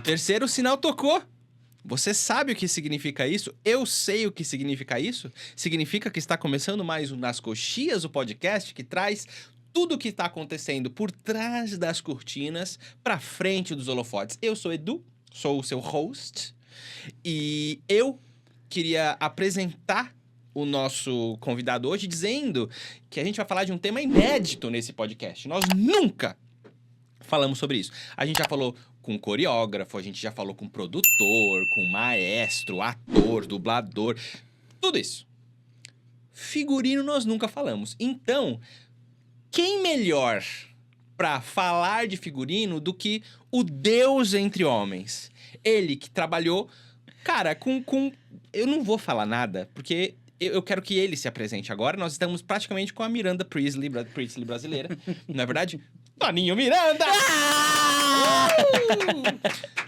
terceiro sinal tocou. Você sabe o que significa isso? Eu sei o que significa isso. Significa que está começando mais um Nas Coxias, o podcast que traz tudo o que está acontecendo por trás das cortinas para frente dos holofotes. Eu sou Edu, sou o seu host. E eu queria apresentar o nosso convidado hoje dizendo que a gente vai falar de um tema inédito nesse podcast. Nós nunca falamos sobre isso. A gente já falou com coreógrafo, a gente já falou com produtor, com maestro, ator, dublador, tudo isso. Figurino nós nunca falamos. Então, quem melhor pra falar de figurino do que o Deus entre homens? Ele que trabalhou, cara, com... Eu não vou falar nada, porque eu quero que ele se apresente agora. Nós estamos praticamente com a Miranda Priestly brasileira. Não é verdade? Toninho Miranda!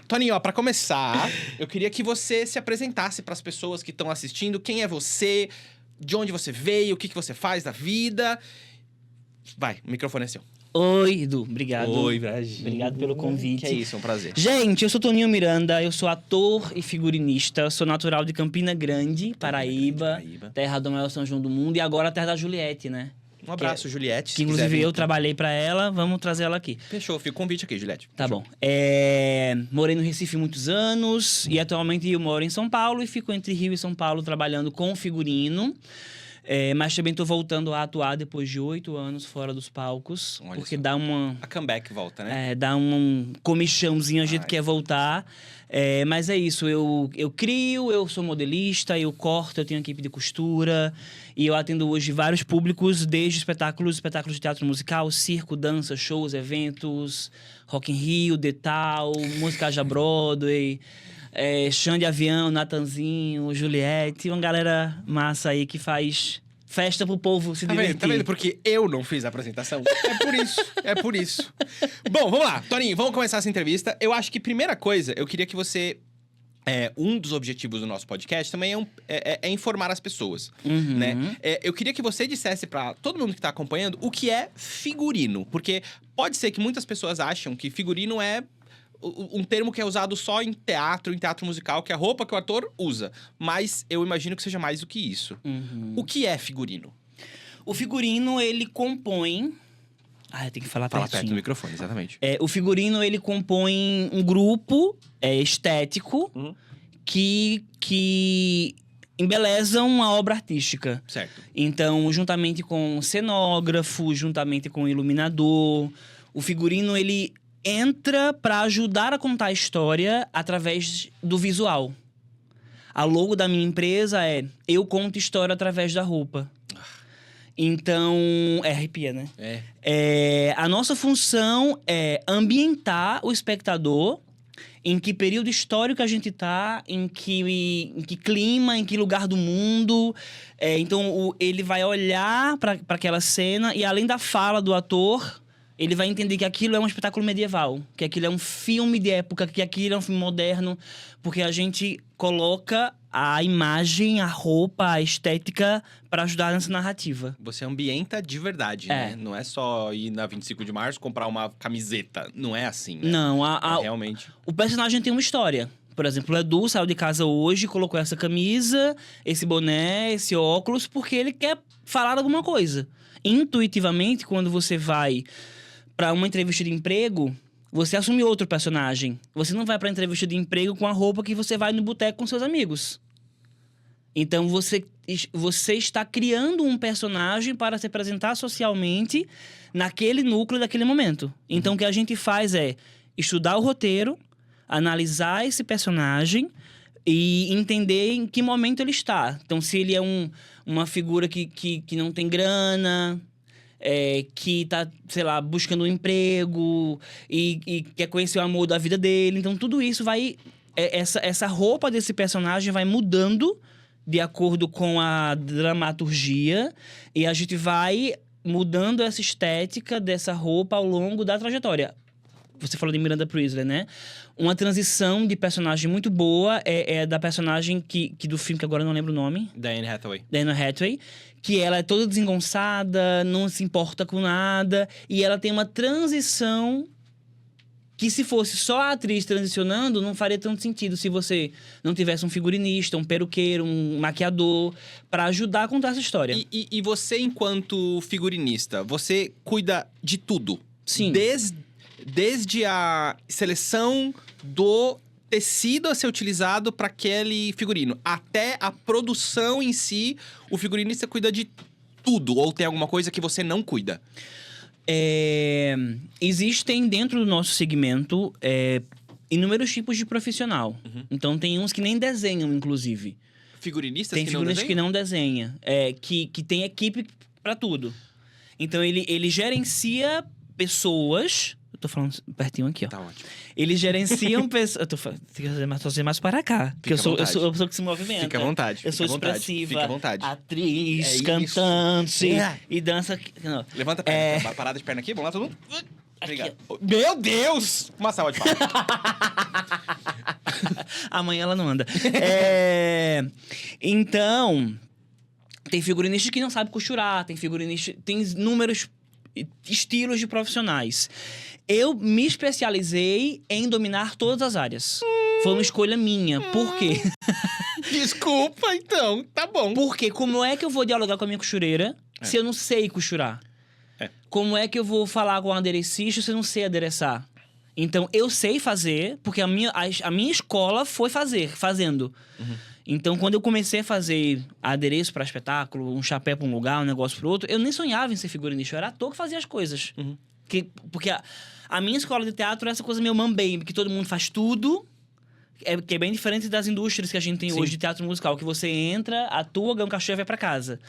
Toninho, ó, pra começar, eu queria que você se apresentasse pras pessoas que estão assistindo. Quem é você? De onde você veio? O que você faz da vida? Vai, o microfone é seu. Oi, Edu. Obrigado. Oi, Brasil. Obrigado pelo convite. Que é isso, é um prazer. Gente, eu sou Toninho Miranda, eu sou ator e figurinista. Eu sou natural de Campina Grande, Paraíba. Terra do maior São João do mundo. E agora a terra da Juliette, né? Um abraço, Juliette. Que inclusive eu trabalhei pra ela, vamos trazer ela aqui. Fechou, fica o convite aqui, Juliette. Tá Fechou. bom. Morei no Recife muitos anos e atualmente eu moro em São Paulo e fico entre Rio e São Paulo trabalhando com figurino. Mas também tô voltando a atuar depois de 8 anos fora dos palcos. Olha porque só. dá uma... A comeback volta, né? dá um comichãozinho, a gente quer voltar. Mas é isso, eu crio, eu sou modelista, eu corto, eu tenho equipe de costura. E eu atendo hoje vários públicos, desde espetáculos de teatro musical, circo, dança, shows, eventos, Rock in Rio, Detal, música já Broadway, Xande Avião, Natanzinho, Juliette, uma galera massa aí que faz festa pro povo se divertir. Tá vendo? Porque eu não fiz a apresentação. É por isso. Bom, vamos lá. Toninho, vamos começar essa entrevista. Eu acho que, primeira coisa, eu queria que você... um dos objetivos do nosso podcast também é informar as pessoas, né? Eu queria que você dissesse pra todo mundo que tá acompanhando o que é figurino. Porque pode ser que muitas pessoas acham que figurino é um termo que é usado só em teatro musical, que é a roupa que o ator usa. Mas eu imagino que seja mais do que isso. O que é figurino? O figurino, ele compõe... eu tenho que falar Fala pertinho. perto do microfone, exatamente. O figurino, ele compõe um grupo estético que embelezam uma obra artística. Certo. Então, juntamente com o cenógrafo, juntamente com o iluminador, o figurino, ele entra para ajudar a contar a história através do visual. A logo da minha empresa Eu conto história através da roupa. Então, arrepia, né? A nossa função é ambientar o espectador em que período histórico a gente tá, em que clima, em que lugar do mundo. Então, ele vai olhar para aquela cena e, além da fala do ator, ele vai entender que aquilo é um espetáculo medieval, que aquilo é um filme de época, que aquilo é um filme moderno, porque a gente coloca a imagem, a roupa, a estética para ajudar nessa narrativa. Você ambienta de verdade, né? Não é só ir na 25 de março comprar uma camiseta. Não é assim, né? Não, realmente. O personagem tem uma história. Por exemplo, o Edu saiu de casa hoje, colocou essa camisa, esse boné, esse óculos, porque ele quer falar alguma coisa. Intuitivamente, quando você vai para uma entrevista de emprego, você assume outro personagem. Você não vai para entrevista de emprego com a roupa que você vai no boteco com seus amigos. Então, você está criando um personagem para se apresentar socialmente naquele núcleo daquele momento. Então, o que a gente faz é estudar o roteiro, analisar esse personagem e entender em que momento ele está. Então, se ele é uma figura que não tem grana... que tá, sei lá, buscando um emprego e quer conhecer o amor da vida dele. Então, tudo isso vai... essa roupa desse personagem vai mudando de acordo com a dramaturgia e a gente vai mudando essa estética dessa roupa ao longo da trajetória. Você falou de Miranda Priestly, né? Uma transição de personagem muito boa é da personagem do filme, que agora eu não lembro o nome. Diane Hathaway. Diane Hathaway. Que ela é toda desengonçada, não se importa com nada. E ela tem uma transição Que se fosse só a atriz transicionando, não faria tanto sentido se você não tivesse um figurinista, um peruqueiro, um maquiador, pra ajudar a contar essa história. E você, enquanto figurinista, você cuida de tudo? Sim. Desde a seleção do tecido a ser utilizado para aquele figurino, até a produção em si, o figurinista cuida de tudo? Ou tem alguma coisa que você não cuida? Existem dentro do nosso segmento inúmeros tipos de profissional. Então tem uns que nem desenham, inclusive. Figurinistas Tem que não figurinistas que desenham? não desenha. Que tem equipe pra tudo. Então ele gerencia pessoas. Eu tô falando pertinho aqui, ó. Tá ótimo. Eles gerenciam pessoas. Tem que fazer mais para cá. Porque eu sou a pessoa que se movimenta. Fica à vontade. Eu sou fica à vontade, expressiva. Fica à vontade. Atriz, É isso. cantante. É. E dança. Não. Levanta a perna. Parada de perna aqui. Vamos lá, todo mundo. Obrigado. Aqui. Meu Deus! Uma salva de palmas. Amanhã ela não anda. Então, tem figurinista que não sabe costurar, tem figurinista, tem inúmeros estilos de profissionais. Eu me especializei em dominar todas as áreas. Foi uma escolha minha. Por quê? Desculpa, então. Tá bom. Porque como é que eu vou dialogar com a minha costureira se eu não sei costurar? Como é que eu vou falar com o aderecista se eu não sei adereçar? Então, eu sei fazer, porque a minha escola foi fazendo. Então, quando eu comecei a fazer adereço para espetáculo, um chapéu para um lugar, um negócio para outro, eu nem sonhava em ser figurinista. Eu era ator que fazia as coisas. Porque a minha escola de teatro é essa coisa meio mambembe, que todo mundo faz tudo. Que é bem diferente das indústrias que a gente tem hoje de teatro musical. Que você entra, atua, ganha um cachê e vai para casa.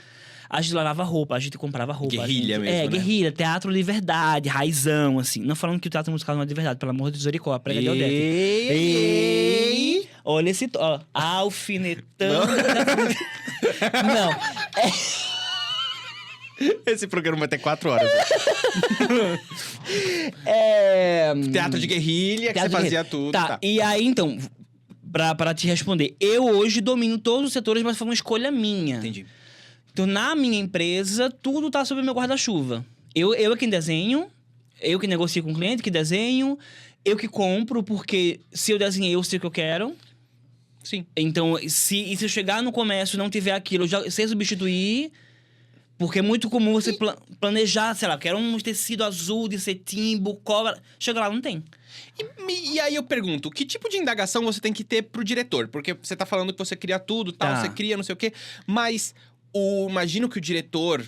A gente lavava roupa, a gente comprava roupa. Guerrilha mesmo, né? Guerrilha, teatro de verdade, raizão, assim. Não falando que o teatro musical não é de verdade, pelo amor de Zoricó, prega de Odete. Ei! Olha esse... Ó, alfinetando... Não. Esse programa vai ter 4 horas. Teatro de guerrilha, que você fazia tudo. Tá, e aí, então... Pra te responder. Eu hoje domino todos os setores, mas foi uma escolha minha. Entendi. Então, na minha empresa, tudo tá sob o meu guarda-chuva. Eu é quem desenho, eu que negocio com o cliente, que desenho, eu que compro, porque se eu desenhei, eu sei o que eu quero. Sim. Então, se eu chegar no comércio e não tiver aquilo, eu já sei substituir. Porque é muito comum você planejar, sei lá, quero um tecido azul de cetim, bucóvara. Chega lá, não tem. E aí eu pergunto, que tipo de indagação você tem que ter pro diretor? Porque você tá falando que você cria tudo, tal, Tá. você cria não sei o quê, mas imagino que o diretor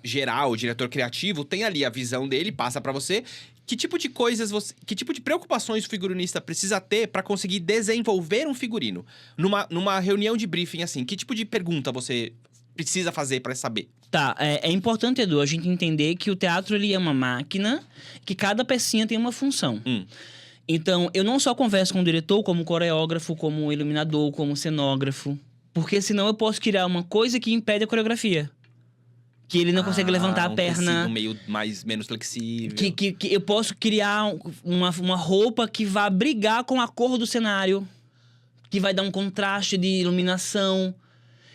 geral, o diretor criativo, tem ali a visão dele, passa pra você. Que tipo de coisas que tipo de preocupações o figurinista precisa ter pra conseguir desenvolver um figurino? Numa reunião de briefing, assim, que tipo de pergunta você precisa fazer pra saber? Tá, é importante, Edu, a gente entender que o teatro ele é uma máquina, que cada pecinha tem uma função. Então, eu não só converso com o diretor, como coreógrafo, como iluminador, como cenógrafo. Porque senão eu posso criar uma coisa que impede a coreografia. Que ele não consegue levantar a perna. Um meio menos flexível. Que eu posso criar uma roupa que vá brigar com a cor do cenário. Que vai dar um contraste de iluminação.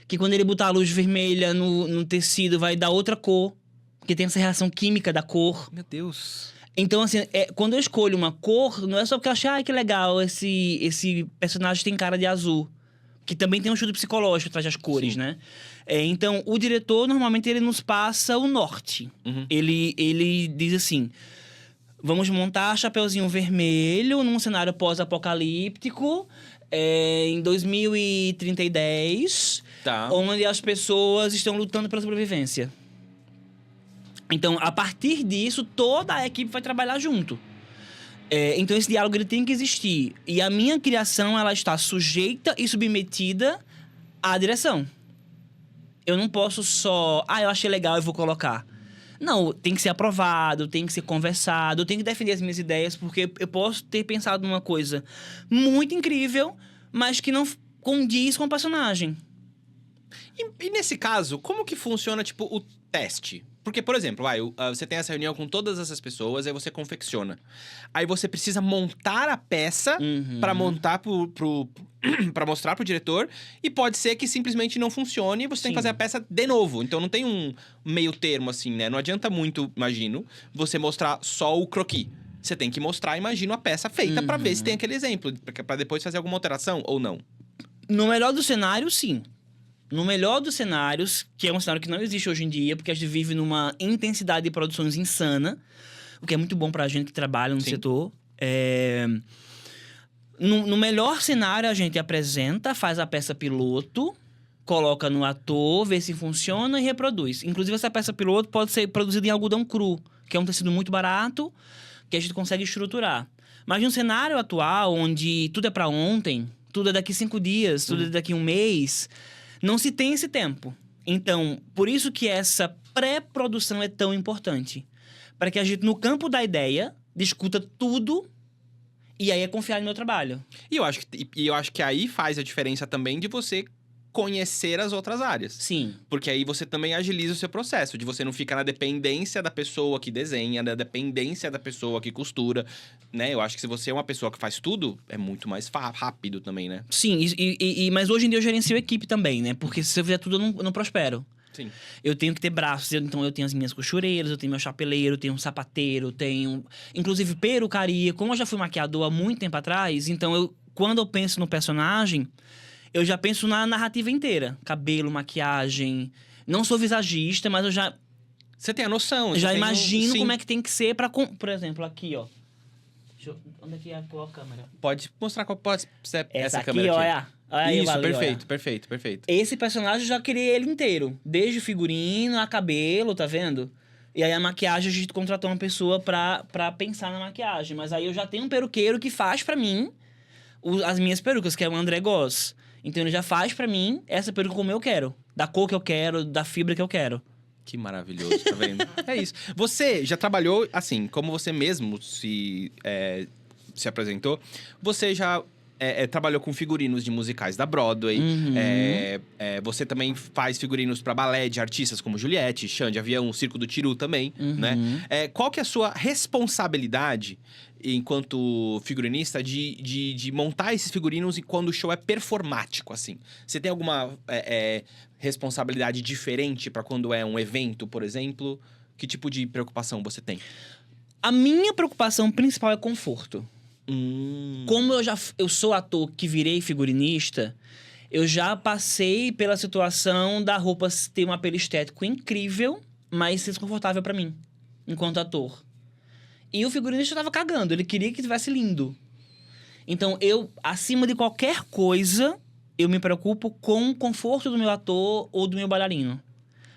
Que quando ele botar a luz vermelha no tecido, vai dar outra cor. Porque tem essa reação química da cor. Meu Deus. Então, assim, quando eu escolho uma cor, não é só porque eu achei, que legal, esse personagem tem cara de azul. Que também tem um estudo psicológico atrás das cores, né? Então, o diretor, normalmente, ele nos passa o norte. Ele diz assim... Vamos montar Chapeuzinho Vermelho num cenário pós-apocalíptico... em 2030, Tá. onde as pessoas estão lutando pela sobrevivência. Então, a partir disso, toda a equipe vai trabalhar junto. Então, esse diálogo ele tem que existir. E a minha criação, ela está sujeita e submetida à direção. Eu não posso só... eu achei legal, eu vou colocar. Não, tem que ser aprovado, tem que ser conversado, eu tenho que defender as minhas ideias, porque eu posso ter pensado numa coisa muito incrível, mas que não condiz com o personagem. E nesse caso, como que funciona, tipo, o teste? Porque, por exemplo, você tem essa reunião com todas essas pessoas, aí você confecciona. Aí você precisa montar a peça pra montar pra mostrar pro diretor. E pode ser que simplesmente não funcione e você tem que fazer a peça de novo. Então não tem um meio termo, assim, né? Não adianta muito, imagino, você mostrar só o croquis. você tem que mostrar, imagino, a peça feita pra ver se tem aquele exemplo. Pra depois fazer alguma alteração ou não. No melhor dos cenários, sim. No melhor dos cenários, que é um cenário que não existe hoje em dia, porque a gente vive numa intensidade de produções insana, o que é muito bom pra gente que trabalha no setor. No melhor cenário, a gente apresenta, faz a peça piloto, coloca no ator, vê se funciona e reproduz. Inclusive, essa peça piloto pode ser produzida em algodão cru, que é um tecido muito barato, que a gente consegue estruturar. Mas no cenário atual, onde tudo é pra ontem, tudo é daqui 5 dias, tudo é daqui 1 mês, não se tem esse tempo. Então, por isso que essa pré-produção é tão importante. Para que a gente, no campo da ideia, discuta tudo e aí é confiar no meu trabalho. E eu acho que aí faz a diferença também de você conhecer as outras áreas. Sim. Porque aí você também agiliza o seu processo, de você não ficar na dependência da pessoa que desenha, da dependência da pessoa que costura, né? Eu acho que se você é uma pessoa que faz tudo, é muito mais rápido também, né? Sim, mas hoje em dia eu gerencio equipe também, né? Porque se eu fizer tudo, eu não prospero. Sim. Eu tenho que ter braços, então eu tenho as minhas costureiras, eu tenho meu chapeleiro, eu tenho um sapateiro, eu tenho... Inclusive, perucaria. Como eu já fui maquiador há muito tempo atrás, então quando eu penso no personagem, eu já penso na narrativa inteira. Cabelo, maquiagem... Não sou visagista, mas eu já... Você tem a noção. Já tem imagino sim. como é que tem que ser pra... Por exemplo, aqui, ó. Onde é que é a câmera? Pode mostrar qual pode ser essa aqui, câmera aqui. Olha aí, Isso, valeu, perfeito, olha. perfeito, perfeito. Esse personagem eu já criei ele inteiro. Desde o figurino, a cabelo, tá vendo? E aí a maquiagem, a gente contratou uma pessoa pra pensar na maquiagem. Mas aí eu já tenho um peruqueiro que faz pra mim as minhas perucas, que é o André Goss. Então ele já faz pra mim essa peruca como eu quero. Da cor que eu quero, da fibra que eu quero. Que maravilhoso, tá vendo? É isso. Você já trabalhou, assim, como você mesmo se apresentou, você já trabalhou com figurinos de musicais da Broadway. Você também faz figurinos pra balé de artistas como Juliette, Xande Avião, o Circo do Tiru também, né? Qual que é a sua responsabilidade enquanto figurinista de montar esses figurinos e quando o show é performático, assim? Você tem alguma responsabilidade diferente pra quando é um evento, por exemplo? Que tipo de preocupação você tem? A minha preocupação principal é conforto. Como eu sou ator que virei figurinista, eu já passei pela situação da roupa ter um apelo estético incrível, mas desconfortável pra mim, enquanto ator. E o figurinista tava cagando, ele queria que tivesse lindo. Então, acima de qualquer coisa, eu me preocupo com o conforto do meu ator ou do meu bailarino.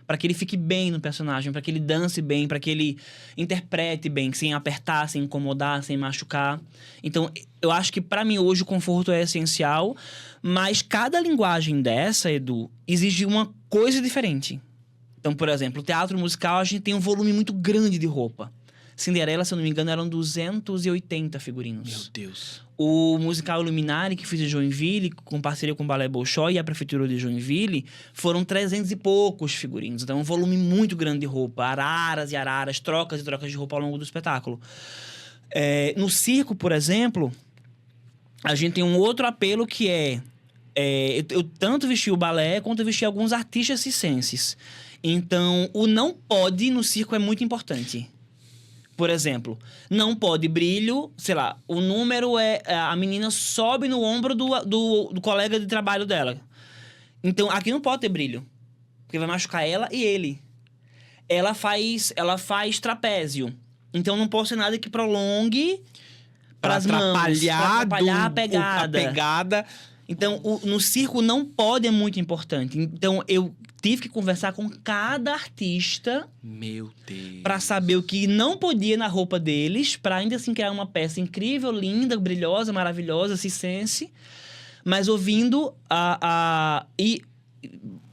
Para que ele fique bem no personagem, para que ele dance bem, para que ele interprete bem, sem apertar, sem incomodar, sem machucar. Então, eu acho que para mim hoje o conforto é essencial, mas cada linguagem dessa, Edu, exige uma coisa diferente. Então, por exemplo, o teatro musical, a gente tem um volume muito grande de roupa. Cinderela, se eu não me engano, eram 280 figurinos. Meu Deus. O musical Luminari, que fiz em Joinville, com parceria com o Balé Bolshoi e a Prefeitura de Joinville, foram 300 e poucos figurinos. Então, é um volume muito grande de roupa. Araras e araras, trocas e trocas de roupa ao longo do espetáculo. No circo, por exemplo, a gente tem um outro apelo que eu tanto vesti o balé, quanto eu vesti alguns artistas circenses. Então, o não pode no circo é muito importante. Por exemplo, não pode brilho, sei lá, o número a menina sobe no ombro do colega de trabalho dela. Então, aqui não pode ter brilho, porque vai machucar ela e ele. Ela faz trapézio, então não pode ser nada que prolongue para as mãos, pra atrapalhar a pegada. Então, no circo não pode é muito importante. Então, eu tive que conversar com cada artista. Meu Deus. Pra saber o que não podia na roupa deles, pra ainda assim criar uma peça incrível, linda, brilhosa, maravilhosa, circense. Mas ouvindo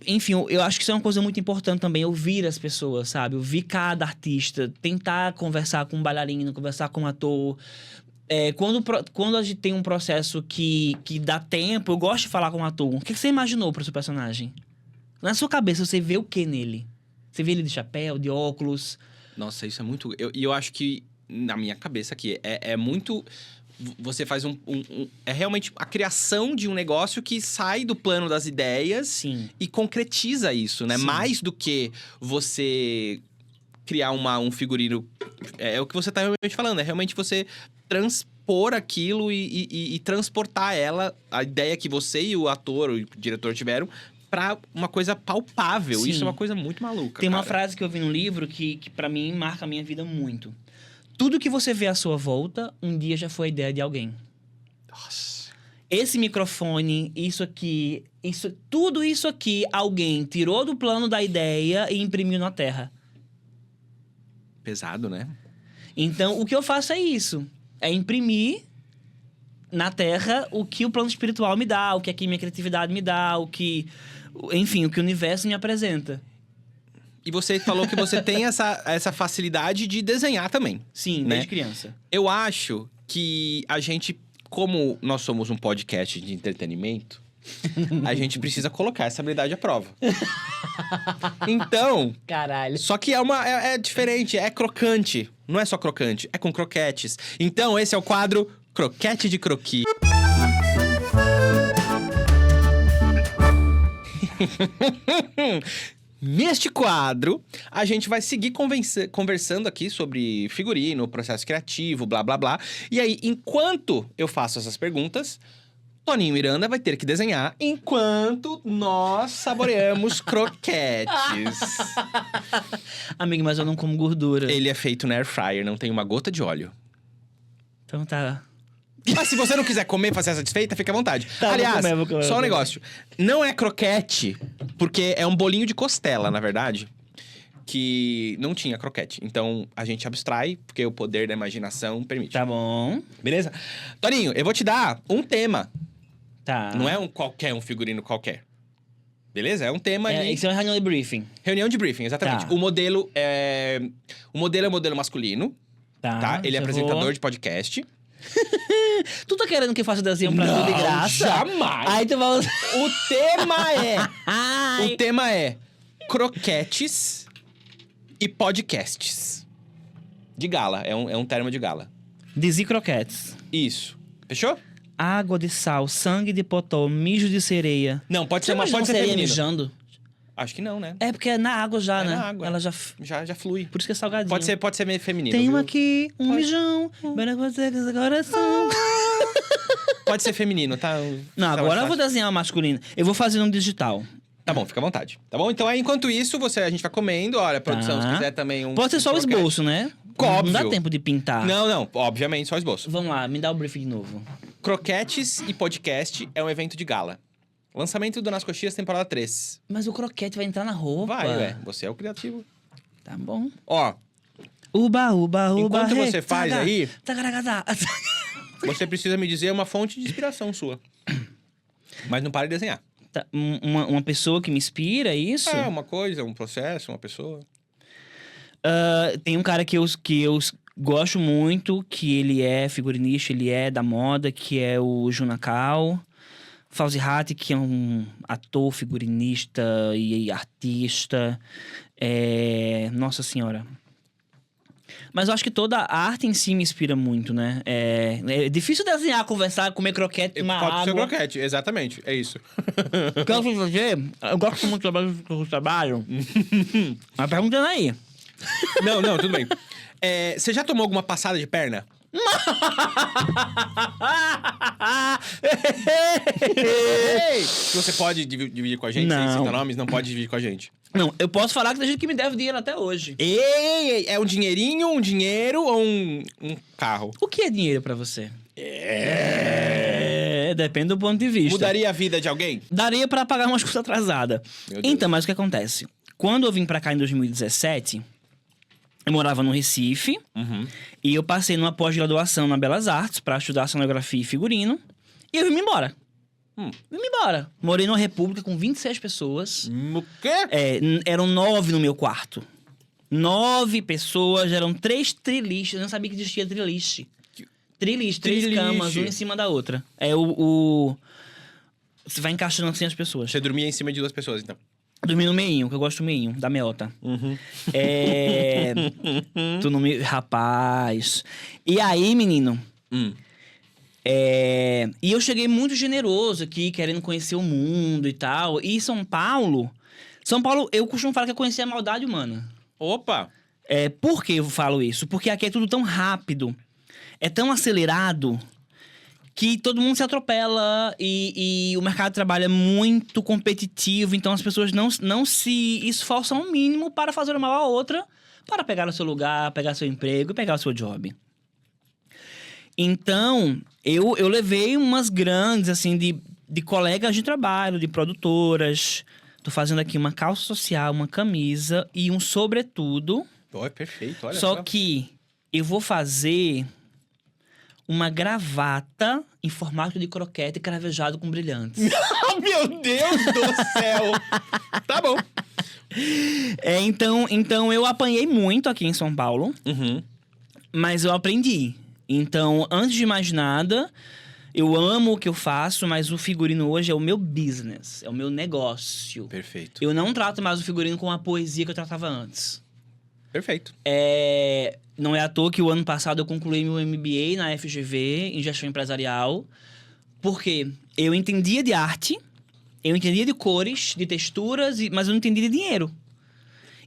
enfim, eu acho que isso é uma coisa muito importante também, ouvir as pessoas, sabe? Ouvir cada artista, tentar conversar com um bailarino, conversar com um ator. Quando a gente tem um processo que dá tempo, eu gosto de falar com o ator. O que você imaginou pro seu personagem? Na sua cabeça, você vê o que nele? Você vê ele de chapéu, de óculos? Nossa, isso é muito... eu acho que, na minha cabeça aqui, é muito... Você faz é realmente a criação de um negócio que sai do plano das ideias. Sim. E concretiza isso, né? Sim. Mais do que você criar um figurino. É o que você tá realmente falando, é realmente você transpor aquilo e transportar a ideia que você e o ator, o diretor tiveram, pra uma coisa palpável. Sim. Isso é uma coisa muito maluca, Tem uma cara. frase que eu vi no livro que para mim marca a minha vida muito. Tudo que você vê à sua volta, um dia já foi a ideia de alguém. Nossa. Esse microfone, isso aqui, tudo isso aqui, alguém tirou do plano da ideia e imprimiu na Terra. Pesado, né? Então, o que eu faço é isso. É imprimir na Terra o que o plano espiritual me dá, o que aqui minha criatividade me dá, enfim, o que o universo me apresenta. E você falou que você tem essa facilidade de desenhar também. Sim, né? desde criança. Eu acho que a gente, como nós somos um podcast de entretenimento, a gente precisa colocar essa habilidade à prova. Então, Caralho. só que é diferente, é crocante. Não é só crocante, é com croquetes. Então, esse é o quadro Croquete de Croqui. Neste quadro, a gente vai seguir conversando aqui sobre figurino, processo criativo, blá, blá, blá. E aí, enquanto eu faço essas perguntas, Toninho Miranda vai ter que desenhar enquanto nós saboreamos croquetes. Amigo, mas eu não como gordura. Ele é feito na air fryer, não tem uma gota de óleo. Então tá. Mas se você não quiser comer pra ser satisfeita, fica à vontade. Tá, Aliás, vou comer. só um negócio. Não é croquete, porque é um bolinho de costela, na verdade, que não tinha croquete. Então, a gente abstrai, porque o poder da imaginação permite. Tá bom. Beleza? Toninho, eu vou te dar um tema. Tá. Não é um figurino qualquer. Beleza? É um tema ali. Isso é uma reunião de briefing. Reunião de briefing, exatamente. Tá. O modelo é o modelo masculino, tá? Ele é eu apresentador vou. de podcast. Tu tá querendo que eu faça desenho pra tu de graça? Jamais! Aí tu vai... O tema é croquetes e podcasts. De gala, é um termo de gala. Dizzy croquetes. Isso. Fechou? Água de sal, sangue de potó, mijo de sereia. Não, pode Você ser imagina pode ser sereia feminino. mijando? Acho que não, né? É porque é na água já, É né? na água. Ela já... Já flui. Por isso que é salgadinho. Pode ser meio feminino, Tenho viu? aqui um Pode. mijão. Para você que esse coração. Pode ser feminino, tá? Não, Tá agora mais eu vou fácil. desenhar masculino. Eu vou fazer um digital. Tá bom, fica à vontade. Tá bom? Então, aí, enquanto isso, a gente vai comendo. Olha, produção, se quiser também um... Pode ser só o croquete. esboço, né? Óbvio. Não dá tempo de pintar. Não, obviamente, só esboço. Vamos lá, me dá o briefing de novo. Croquetes e podcast é um evento de gala. Lançamento do Nas Coxias, temporada 3. Mas o croquete vai entrar na roupa. Vai, ué. Você é o criativo. Tá bom. Ó, Uba, uba, uba. enquanto hey, você faz taga, aí, tagaragada. você precisa me dizer uma fonte de inspiração sua. Mas não para de desenhar. Tá, uma pessoa que me inspira, é isso? É, uma coisa, um processo, uma pessoa. Tem um cara que eu gosto muito, que ele é figurinista, ele é da moda, que é o Junakal. Fauzi Hatti, que é um ator, figurinista e artista. Nossa Senhora. Mas eu acho que toda a arte em si me inspira muito, né? É difícil desenhar, conversar, comer croquete, tomar Pode ser água. croquete, exatamente, é isso. O que eu vou fazer? Eu gosto muito do trabalho. Mas perguntando aí. Não, tudo bem. Você já tomou alguma passada de perna? Você pode dividir com a gente? Sem Não. citar nomes, não pode dividir com a gente. Não, eu posso falar que tem gente que me deve dinheiro até hoje. Ei, é um dinheirinho, um dinheiro ou um carro? O que é dinheiro pra você? Depende do ponto de vista. Mudaria a vida de alguém? Daria pra pagar umas coisas atrasadas. Meu Deus. Então, mas o que acontece? Quando eu vim pra cá em 2017, eu morava no Recife. Uhum. E eu passei numa pós-graduação na Belas Artes pra estudar cenografia e figurino. E eu vim embora. Vim embora. Morei numa república com 26 pessoas. O quê? Eram 9 no meu quarto. 9 pessoas, eram 3 trilistes. Eu não sabia que existia triliche. Triliche, 3 Triliche. camas, uma em cima da outra. Você vai encaixando assim as pessoas. Você dormia em cima de 2 pessoas, então. Dormi no meinho, que eu gosto do meinho, da meota. Uhum. Tu não me... Rapaz. E aí, menino... E eu cheguei muito generoso aqui, querendo conhecer o mundo e tal. E São Paulo, eu costumo falar que eu conheci a maldade humana. Opa! Por que eu falo isso? Porque aqui é tudo tão rápido, é tão acelerado, que todo mundo se atropela e o mercado de trabalho é muito competitivo. Então, as pessoas não se esforçam ao mínimo para fazer uma a outra, para pegar o seu lugar, pegar seu emprego e pegar o seu job. Então, eu levei umas grandes, assim, de colegas de trabalho, de produtoras. Tô fazendo aqui uma calça social, uma camisa e um sobretudo. Oh, é perfeito, olha só que eu vou fazer uma gravata em formato de croquete cravejado com brilhantes. Meu Deus do céu! Tá bom. Então eu apanhei muito aqui em São Paulo, mas eu aprendi. Então, antes de mais nada, eu amo o que eu faço, mas o figurino hoje é o meu business, é o meu negócio. Perfeito. Eu não trato mais o figurino com a poesia que eu tratava antes. Perfeito. Não é à toa que o ano passado eu concluí meu MBA na FGV, em gestão empresarial, porque eu entendia de arte, eu entendia de cores, de texturas, mas eu não entendia de dinheiro.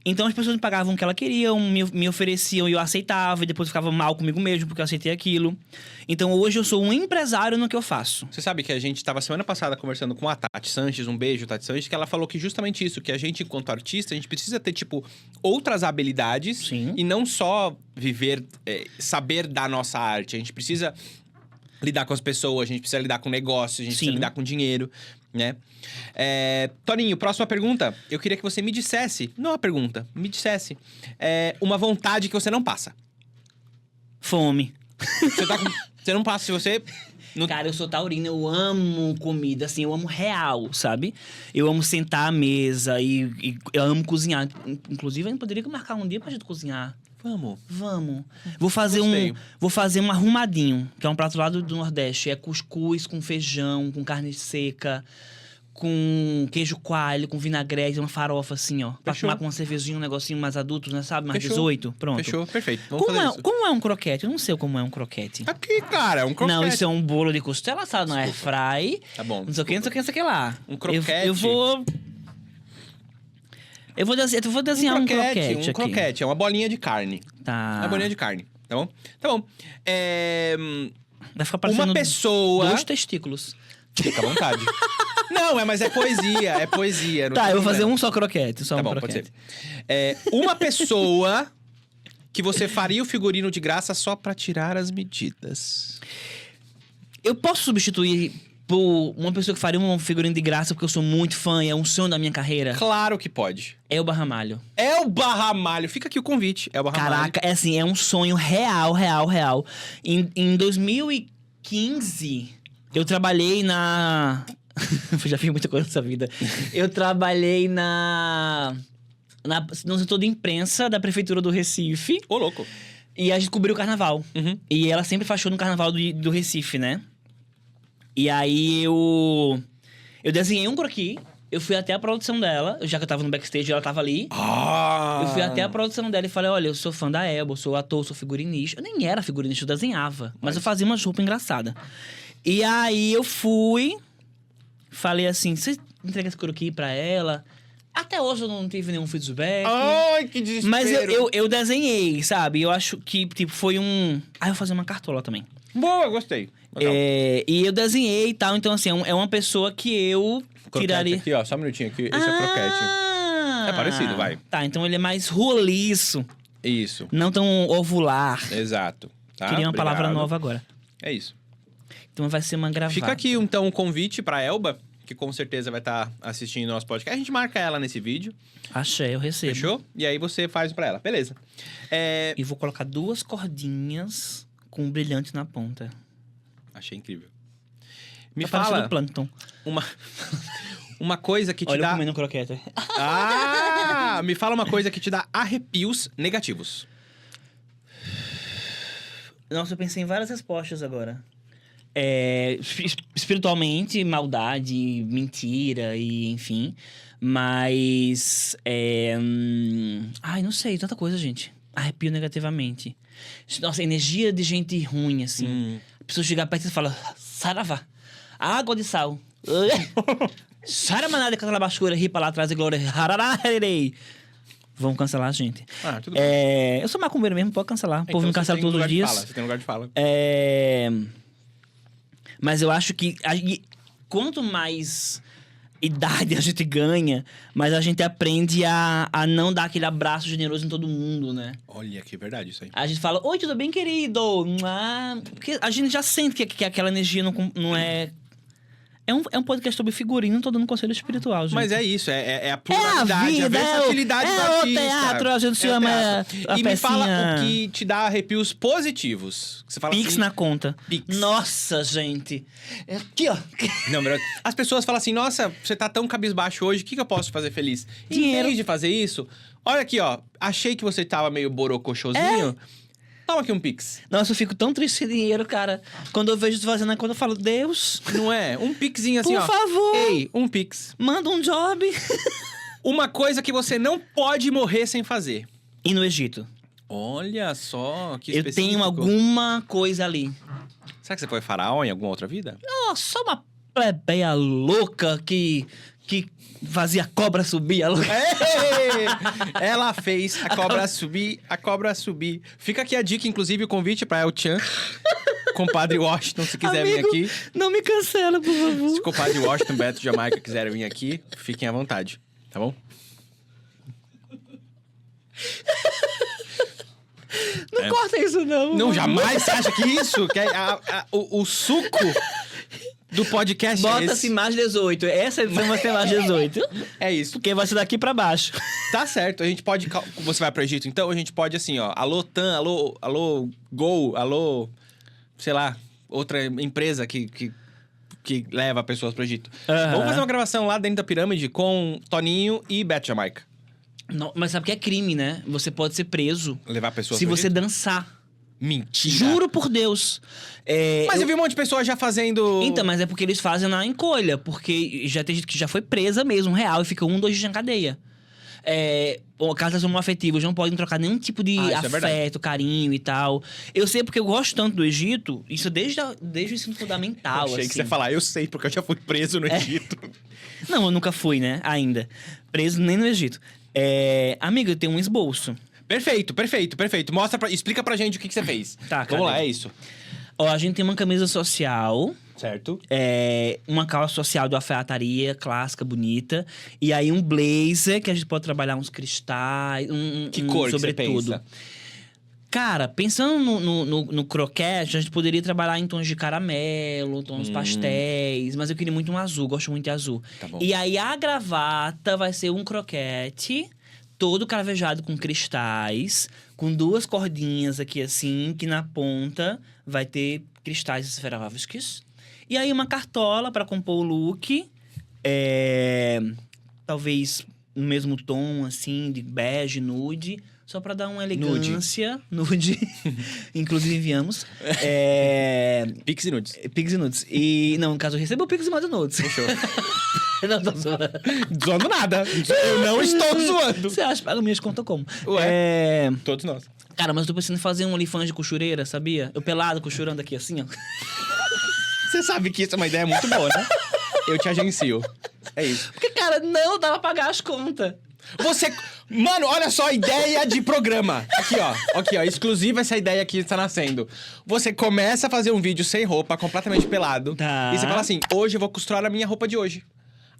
Então as pessoas me pagavam o que elas queriam, me ofereciam e eu aceitava, e depois ficava mal comigo mesmo porque eu aceitei aquilo. Então hoje eu sou um empresário no que eu faço. Você sabe que a gente estava semana passada conversando com a Tati Sanches, um beijo, Tati Sanches, que ela falou que justamente isso, que a gente, enquanto artista, a gente precisa ter, tipo, outras habilidades. Sim. E não só viver, saber da nossa arte. A gente precisa lidar com as pessoas, a gente precisa lidar com negócios, a gente precisa lidar com dinheiro, né? Toninho, próxima pergunta. Eu queria que você me dissesse, não uma pergunta, me dissesse uma vontade que você não passa. Fome. Você não passa, se você... Cara, eu sou taurina, eu amo comida, assim, eu amo real, sabe? Eu amo sentar à mesa e eu amo cozinhar. Inclusive, a gente poderia marcar um dia pra gente cozinhar. Vamos. Vou fazer um arrumadinho, que é um prato lá do Nordeste. É cuscuz com feijão, com carne seca, com queijo coalho, com vinagrete, uma farofa assim, ó. Pra tomar com uma cervejinha, um negocinho mais adulto, né? Sabe? Mais 18. Pronto. Fechou, perfeito. Vamos fazer isso. Como é um croquete? Eu não sei como é um croquete. Aqui, cara, é um croquete. Não, isso é um bolo de costela assado na airfry. Tá bom. Não sei o que lá. Um croquete. Eu vou desenhar um croquete. Um croquete, é uma bolinha de carne. Tá. Uma bolinha de carne, tá bom? Tá bom. Vai ficar parecendo uma pessoa... 2 testículos. Fica à vontade. Não, mas é poesia, é poesia. Tá, eu vou fazer um só croquete, só tá um bom, croquete. Pode ser. Uma pessoa que você faria o figurino de graça só pra tirar as medidas. Eu posso substituir por uma pessoa que faria um figurino de graça porque eu sou muito fã e é um sonho da minha carreira? Claro que pode. É o Barramalho. É o Barramalho. Fica aqui o convite. É o Barramalho. Caraca, é assim, é um sonho real. Em 2015, eu trabalhei na... Eu já fiz muita coisa nessa vida. Eu trabalhei no setor de imprensa da Prefeitura do Recife. Ô, louco. E a gente cobriu o carnaval. E ela sempre faz show no carnaval do Recife, né? E aí eu desenhei um croquis. Eu fui até a produção dela, já que eu tava no backstage, ela tava ali. Eu fui até a produção dela e falei, olha, eu sou fã da Elba, eu sou ator, sou figurinista. Eu nem era figurinista, eu desenhava. Mas eu fazia umas roupas engraçadas. E aí eu fui, falei assim, você entrega esse croquis pra ela? Até hoje eu não tive nenhum feedback. Ai, que desespero. Mas eu desenhei, sabe? Eu acho que, tipo, foi um... Ah, eu vou fazer uma cartola também. Boa, gostei. E eu desenhei e tal, então assim, é uma pessoa que eu tiraria... Aqui, ó, só um minutinho aqui, esse é o croquete. É parecido, vai. Tá, então ele é mais roliço. Isso. Não tão ovular. Exato. Tá? Queria uma palavra Obrigado. nova agora. É isso. Então vai ser uma gravata. Fica aqui, então, um convite pra Elba, que com certeza vai estar assistindo nosso podcast. A gente marca ela nesse vídeo. Achei, eu recebo. Fechou? E aí você faz pra ela. Beleza. E vou colocar 2 cordinhas com um brilhante na ponta. Achei incrível. Me Tá parecendo fala Plankton. uma coisa que te Olha dá... eu comendo um croquete. Me fala uma coisa que te dá arrepios negativos. Nossa, eu pensei em várias respostas agora. Espiritualmente, maldade, mentira e enfim. Mas... Ai, não sei, tanta coisa, gente. Arrepio negativamente. Nossa, energia de gente ruim, assim. A pessoa chega perto e fala... Saravá. Água de sal. Saramanada com aquela bascura, ripa lá atrás e glória. Harararei. Vão cancelar a gente. Ah, tudo bem. Eu sou macumbeiro mesmo, pode cancelar. O Então povo me você cancela tem todos os lugar de dias. fala, você tem lugar de fala. Mas eu acho que quanto mais idade a gente ganha, mais a gente aprende a não dar aquele abraço generoso em todo mundo, né? Olha, que verdade isso aí. A gente fala, oi, tudo bem, querido? Porque a gente já sente que aquela energia não é... É um podcast sobre figurino, não tô dando conselho espiritual, gente. Mas é isso, é a pluralidade, vida, a versatilidade do artista. o teatro, a gente chama a E me pecinha... fala o que te dá arrepios positivos. Você fala Pix assim, na conta. Pix. Nossa, gente. Aqui, ó. Não, melhor. As pessoas falam assim, nossa, você tá tão cabisbaixo hoje, o que eu posso te fazer feliz? Dinheiro. Em vez de fazer isso, olha aqui, ó. Achei que você tava meio borocochosinho. Toma aqui um Pix. Nossa, eu fico tão triste sem dinheiro, cara. Quando eu vejo tu fazendo a conta, eu falo, Deus, Não é? Um Pixinho assim, por ó. favor, Ei, um Pix. manda um job. Uma coisa que você não pode morrer sem fazer. E no Egito? Olha só, que Eu específico. tenho alguma coisa ali. Será que você foi faraó em alguma outra vida? Nossa, só uma plebeia louca que fazia cobra subir. A louca. Ei! Ela fez a cobra subir. Fica aqui a dica, inclusive, o convite pra El Chan. Compadre Washington, se quiser Amigo, vir aqui. não me cancela, por favor. Se o compadre Washington, Beto Jamaica quiserem vir aqui, fiquem à vontade, tá bom? Não corta isso, não. Não, jamais você acha que isso? Que o suco do podcast é Bota-se esse? mais 18. Essa edição vai ser mais 18. É isso. Porque vai ser daqui pra baixo. Tá certo, a gente pode... Você vai pro Egito, então? A gente pode, assim, ó... Alô, TAM, alô, Gol, alô... Sei lá, outra empresa que leva pessoas pro Egito. Aham. Vamos fazer uma gravação lá dentro da pirâmide com Toninho e Beto Jamaica. Não, mas sabe que é crime, né? Você pode ser preso Levar pessoas se pro você Egito? dançar. Mentira. Juro por Deus. Mas eu vi um monte de pessoas já fazendo... Então, mas é porque eles fazem na encolha. Porque já tem gente que já foi presa mesmo, real, e fica 2 dias na cadeia. Casas homoafetivas não podem trocar nenhum tipo de isso é verdade. afeto, carinho e tal. Eu sei porque eu gosto tanto do Egito, isso desde o ensino fundamental, Achei assim. que você ia falar, eu sei, porque eu já fui preso no Egito. Não, eu nunca fui, né? Ainda. Preso nem no Egito. Amigo, eu tenho um esboço. Perfeito. Explica pra gente o que você fez. Tá, Vamos cadê? lá, é isso. Ó, a gente tem uma camisa social... Certo. Uma calça social de alfaiataria clássica, bonita. E aí um blazer, que a gente pode trabalhar uns cristais, Que cor sobretudo. que você pensa? Cara, pensando no croquete, a gente poderia trabalhar em tons de caramelo, tons pastéis. Mas eu queria muito um azul, gosto muito de azul. Tá bom. E aí a gravata vai ser um croquete... todo cravejado com cristais, com 2 cordinhas aqui assim, que na ponta vai ter cristais Swarovskis. E aí uma cartola para compor o look, talvez no mesmo tom assim, de bege, nude, só para dar uma elegância. Nude. Inclusive enviamos. Pix e nudes. Pix e nudes. E, não, no caso eu recebo o Pix e mando nudes. Fechou. Não tô zoando. Zoando nada. Eu não estou zoando. Você acha que paga minhas contas como? Ué. Todos nós. Cara, mas eu tô pensando em fazer um OnlyFans de costureira, sabia? Eu pelado, costurando aqui assim, ó. Você sabe que isso é uma ideia muito boa, né? Eu te agencio. É isso. Porque, cara, não dá pra pagar as contas. Você... Mano, olha só a ideia de programa. Aqui, ó. Exclusiva essa ideia que está nascendo. Você começa a fazer um vídeo sem roupa, completamente pelado. Tá. E você fala assim, hoje eu vou costurar a minha roupa de hoje.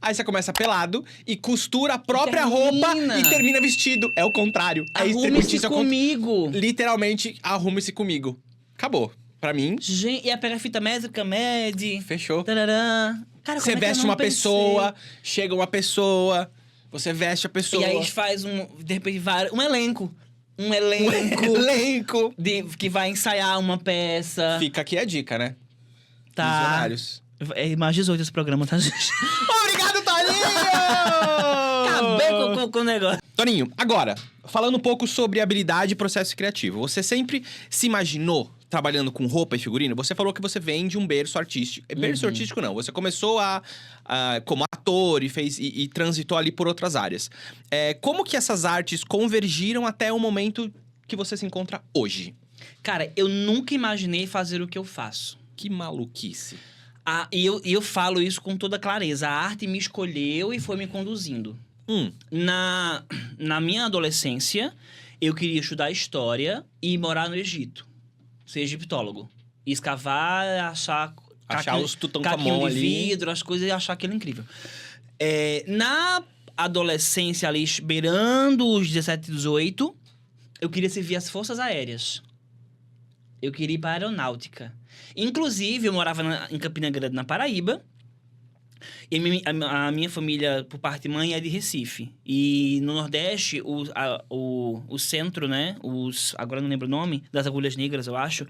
Aí você começa pelado e costura a própria roupa e termina vestido. É o contrário. Arrume-se comigo. Literalmente, arrume-se comigo. Acabou. Pra mim, Gente, ia pegar fita métrica, mede. fechou. Tarará. Cara, Você como é que eu veste não uma pensei? pessoa, chega uma pessoa, você veste a pessoa. E aí a gente faz de repente, um elenco. Um elenco. Elenco. Que vai ensaiar uma peça. Fica aqui a dica, né? Tá. Visionários. É mais 18 esse programa, tá, gente? Obrigado, Toninho! Acabei com o negócio. Toninho, agora, falando um pouco sobre habilidade e processo criativo. Você sempre se imaginou trabalhando com roupa e figurino? Você falou que você vem de um berço artístico. Berço artístico não, você começou como ator e transitou ali por outras áreas. Como que essas artes convergiram até o momento que você se encontra hoje? Cara, eu nunca imaginei fazer o que eu faço. Que maluquice. E eu falo isso com toda clareza. A arte me escolheu e foi me conduzindo. Na minha adolescência, eu queria estudar história e morar no Egito. Ser egiptólogo. E escavar, achar os caquinho Tutankhamon de ali. vidro, as coisas, e achar aquilo incrível. Na adolescência ali, beirando os 17, 18, eu queria servir as forças aéreas. Eu queria ir para a aeronáutica. Inclusive, eu morava em Campina Grande, na Paraíba. E a minha família, por parte de mãe, é de Recife. E no Nordeste, o centro, né? Agora eu não lembro o nome, das Agulhas Negras, eu acho,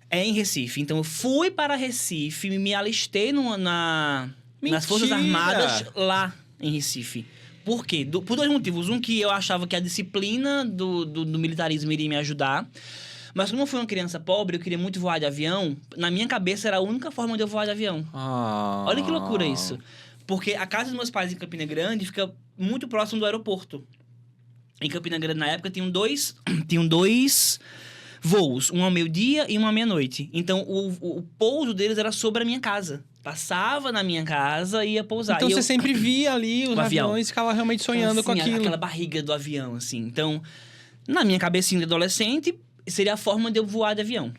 é em Recife. Então, eu fui para Recife, me alistei nas Forças Armadas lá em Recife. Por quê? Por dois motivos. Um, que eu achava que a disciplina do militarismo iria me ajudar. Mas como eu fui uma criança pobre, eu queria muito voar de avião. Na minha cabeça, era a única forma de eu voar de avião. Olha que loucura isso. Porque a casa dos meus pais em Campina Grande fica muito próximo do aeroporto. Em Campina Grande, na época, tinham dois voos. Um ao meio-dia e um à meia-noite. Então, o pouso deles era sobre a minha casa. Passava na minha casa e ia pousar. Então, você sempre via ali os avião. aviões e ficava realmente sonhando assim, com aquilo. Aquela barriga do avião, assim. Então, na minha cabecinha de adolescente, seria a forma de eu voar de avião.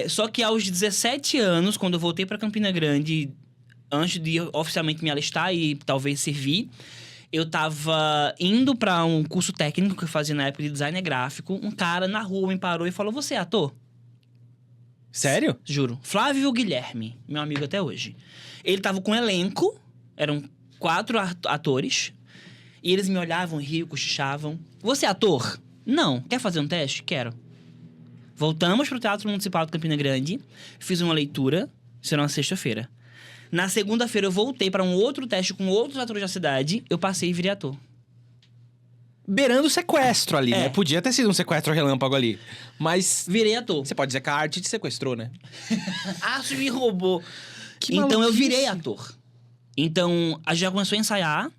Só que aos 17 anos, quando eu voltei para Campina Grande, antes de oficialmente me alistar e talvez servir, eu tava indo para um curso técnico que eu fazia na época de design gráfico. Um cara na rua me parou e falou: "Você é ator?" Sério? Juro. Flávio Guilherme, meu amigo até hoje. Ele tava com um elenco, eram 4 atores, e eles me olhavam, riam, cochichavam. "Você é ator?" "Não." "Quer fazer um teste?" "Quero." Voltamos pro Teatro Municipal de Campina Grande, fiz uma leitura, isso era uma sexta-feira. Na segunda-feira eu voltei para um outro teste com outros atores da cidade, eu passei e virei ator. Beirando o sequestro ali, né? Podia ter sido um sequestro relâmpago ali. Mas Virei ator. você pode dizer que a arte te sequestrou, né? Arte me roubou. Que Então eu maluquice. virei ator. Então a gente já começou a ensaiar.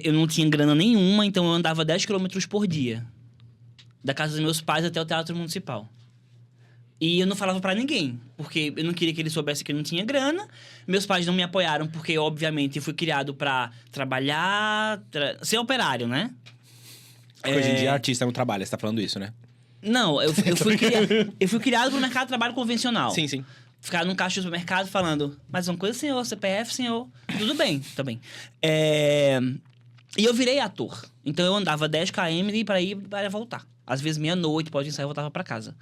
Eu não tinha grana nenhuma, então eu andava 10 quilômetros por dia. Da casa dos meus pais até o Teatro Municipal. E eu não falava pra ninguém, porque eu não queria que eles soubessem que eu não tinha grana. Meus pais não me apoiaram, porque, obviamente, eu fui criado pra trabalhar, ser operário, né? Porque hoje em dia artista não trabalha, você tá falando isso, né? Não, eu fui criado pro mercado de trabalho convencional. Sim, sim. Ficar num caixa do supermercado falando: "Mais uma coisa, senhor, CPF, senhor." Tudo bem, tá bem. E eu virei ator. Então eu andava 10 km para ir para voltar. Às vezes meia-noite, pode ensaiar, eu voltava pra casa.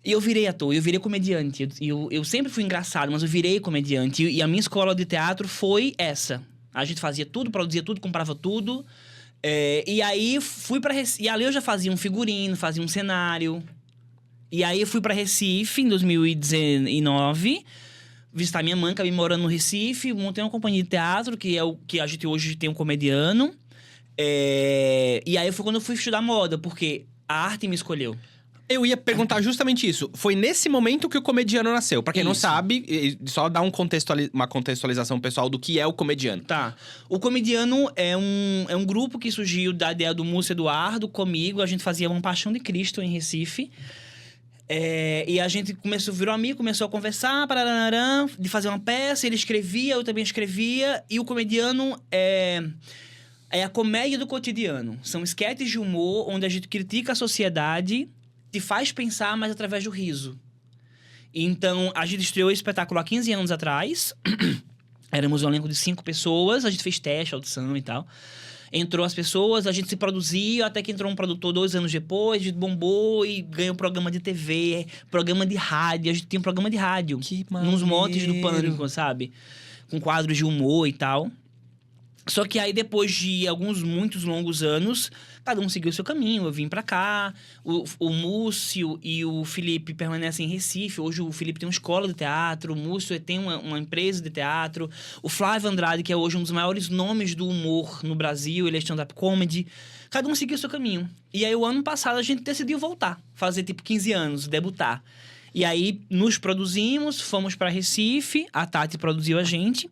E eu virei ator, eu virei comediante. Eu sempre fui engraçado, mas eu virei comediante. E a minha escola de teatro foi essa. A gente fazia tudo, produzia tudo, comprava tudo. E aí fui pra Recife. E ali eu já fazia um figurino, fazia um cenário. E aí eu fui pra Recife em 2019, visitar minha mãe, acabei morando no Recife, montei uma companhia de teatro, que é o que a gente hoje tem um comediano. E aí foi quando eu fui estudar moda, porque a arte me escolheu. Eu ia perguntar justamente isso. Foi nesse momento que o comediano nasceu. Pra quem não Isso. sabe, só dar uma contextualização pessoal do que é o comediano. Tá. O Comediano é um grupo que surgiu da ideia do Múcio Eduardo comigo. A gente fazia uma Paixão de Cristo em Recife. E a gente virou amigo, começou a conversar, parararã, de fazer uma peça. Ele escrevia, eu também escrevia. E o Comediano é a comédia do cotidiano. São esquetes de humor onde a gente critica a sociedade, te faz pensar, mas através do riso. Então, a gente estreou esse espetáculo há 15 anos atrás. Éramos um elenco de 5 pessoas. A gente fez teste, audição e tal. Entrou as pessoas, a gente se produzia, até que entrou um produtor 2 anos depois. A gente bombou e ganhou programa de TV, programa de rádio. A gente tinha um programa de rádio. Que nos montes do maneiro. Pânico, sabe? Com quadros de humor e tal. Só que aí, depois de muitos longos anos, cada um seguiu o seu caminho. Eu vim pra cá, o Múcio e o Felipe permanecem em Recife. Hoje o Felipe tem uma escola de teatro, o Múcio tem uma empresa de teatro. O Flávio Andrade, que é hoje um dos maiores nomes do humor no Brasil, ele é stand-up comedy. Cada um seguiu o seu caminho. E aí, o ano passado, a gente decidiu voltar. Fazer, 15 anos, debutar. E aí, nos produzimos, fomos pra Recife, a Tati produziu a gente.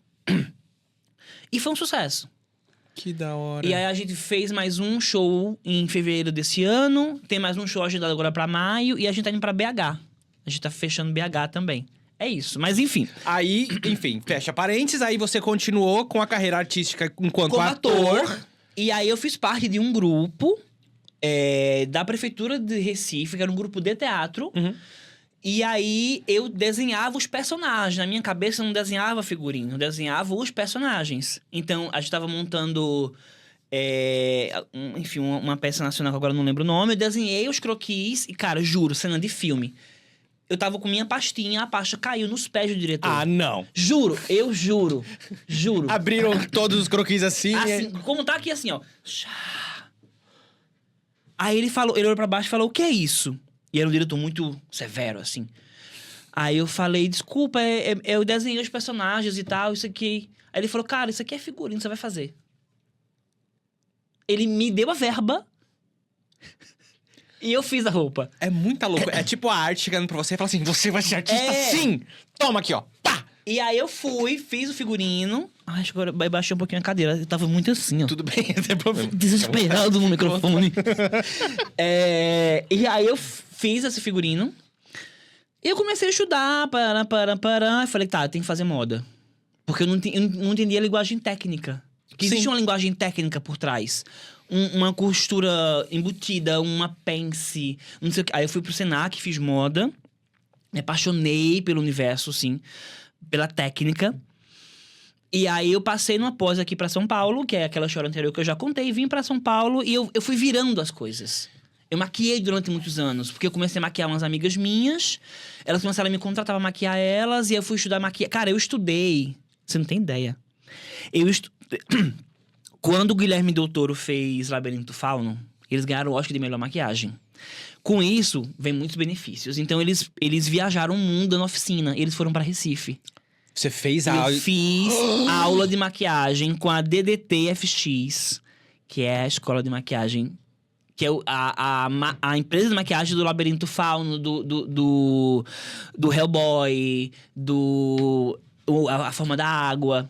E foi um sucesso. Que da hora. E aí a gente fez mais um show em fevereiro desse ano. Tem mais um show agendado agora pra maio. E a gente tá indo pra BH. A gente tá fechando BH também. É isso. Mas enfim. Aí, enfim, fecha parênteses. Aí você continuou com a carreira artística enquanto Como ator. ator. E aí eu fiz parte de um grupo da prefeitura de Recife, que era um grupo de teatro. Uhum. E aí eu desenhava os personagens. Na minha cabeça eu não desenhava figurino, eu desenhava os personagens. Então a gente tava montando, enfim, uma peça nacional que agora eu não lembro o nome. Eu desenhei os croquis e, cara, juro, cena de filme. Eu tava com minha pastinha, a pasta caiu nos pés do diretor. Ah, não. Juro, eu juro. Juro. Abriram todos os croquis assim. Assim, como tá aqui assim, ó. Aí ele olhou pra baixo e falou: o que é isso? E era um diretor muito severo, assim. Aí eu falei: desculpa, eu desenhei os personagens e tal, isso aqui. Aí ele falou: cara, isso aqui é figurino, você vai fazer. Ele me deu a verba e eu fiz a roupa. É muita loucura. É tipo a arte chegando pra você e fala assim: você vai ser artista sim! Toma aqui, ó. Pá! E aí eu fui, fiz o figurino. Ai, acho que agora baixei um pouquinho a cadeira. Eu tava muito assim, ó. Tudo bem, não tem problema. Desesperado no microfone. E aí eu fiz esse figurino. E eu comecei a estudar, e falei: tá, eu tenho que fazer moda. Porque eu não entendia a linguagem técnica. Que existe uma linguagem técnica por trás. Uma costura embutida, uma pence, não sei o que. Aí eu fui pro Senac, fiz moda. Me apaixonei pelo universo, sim. Pela técnica. E aí eu passei numa pós aqui pra São Paulo, que é aquela história anterior que eu já contei. Vim pra São Paulo e eu fui virando as coisas. Eu maquiei durante muitos anos, porque eu comecei a maquiar umas amigas minhas. Elas começaram a me contratar pra maquiar elas. E eu fui estudar maquiagem. Cara, eu estudei. Você não tem ideia. Quando o Guilherme Del Toro fez Labirinto do Fauno, eles ganharam o Oscar de melhor maquiagem. Com isso, vem muitos benefícios. Então, eles viajaram o mundo na oficina. Eles foram pra Recife. Você fez Eu fiz aula de maquiagem com a DDT FX, que é a escola de maquiagem, que é a empresa de maquiagem do Labirinto Fauno, do Hellboy, a Forma da Água.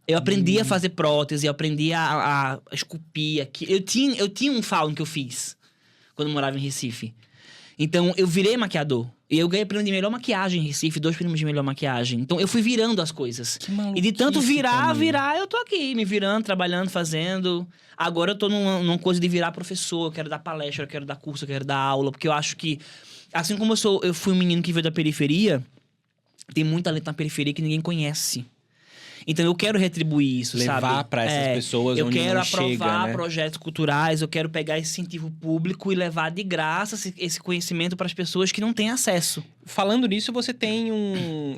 Eu aprendi a fazer prótese, eu aprendi a esculpir aqui. Eu tinha um fauno que eu fiz quando eu morava em Recife. Então, eu virei maquiador. E eu ganhei prêmio de melhor maquiagem em Recife, 2 prêmios de melhor maquiagem. Então, eu fui virando as coisas. Que maluquice, E de tanto virar, também. eu tô aqui, me virando, trabalhando, fazendo. Agora eu tô numa coisa de virar professor, eu quero dar palestra, eu quero dar curso, eu quero dar aula. Porque eu acho que, assim como eu fui um menino que veio da periferia, tem muito talento na periferia que ninguém conhece. Então eu quero retribuir isso, sabe? Levar pra essas pessoas onde não chega, né? Eu quero aprovar projetos culturais, eu quero pegar esse incentivo público e levar de graça esse conhecimento para as pessoas que não têm acesso. Falando nisso, você tem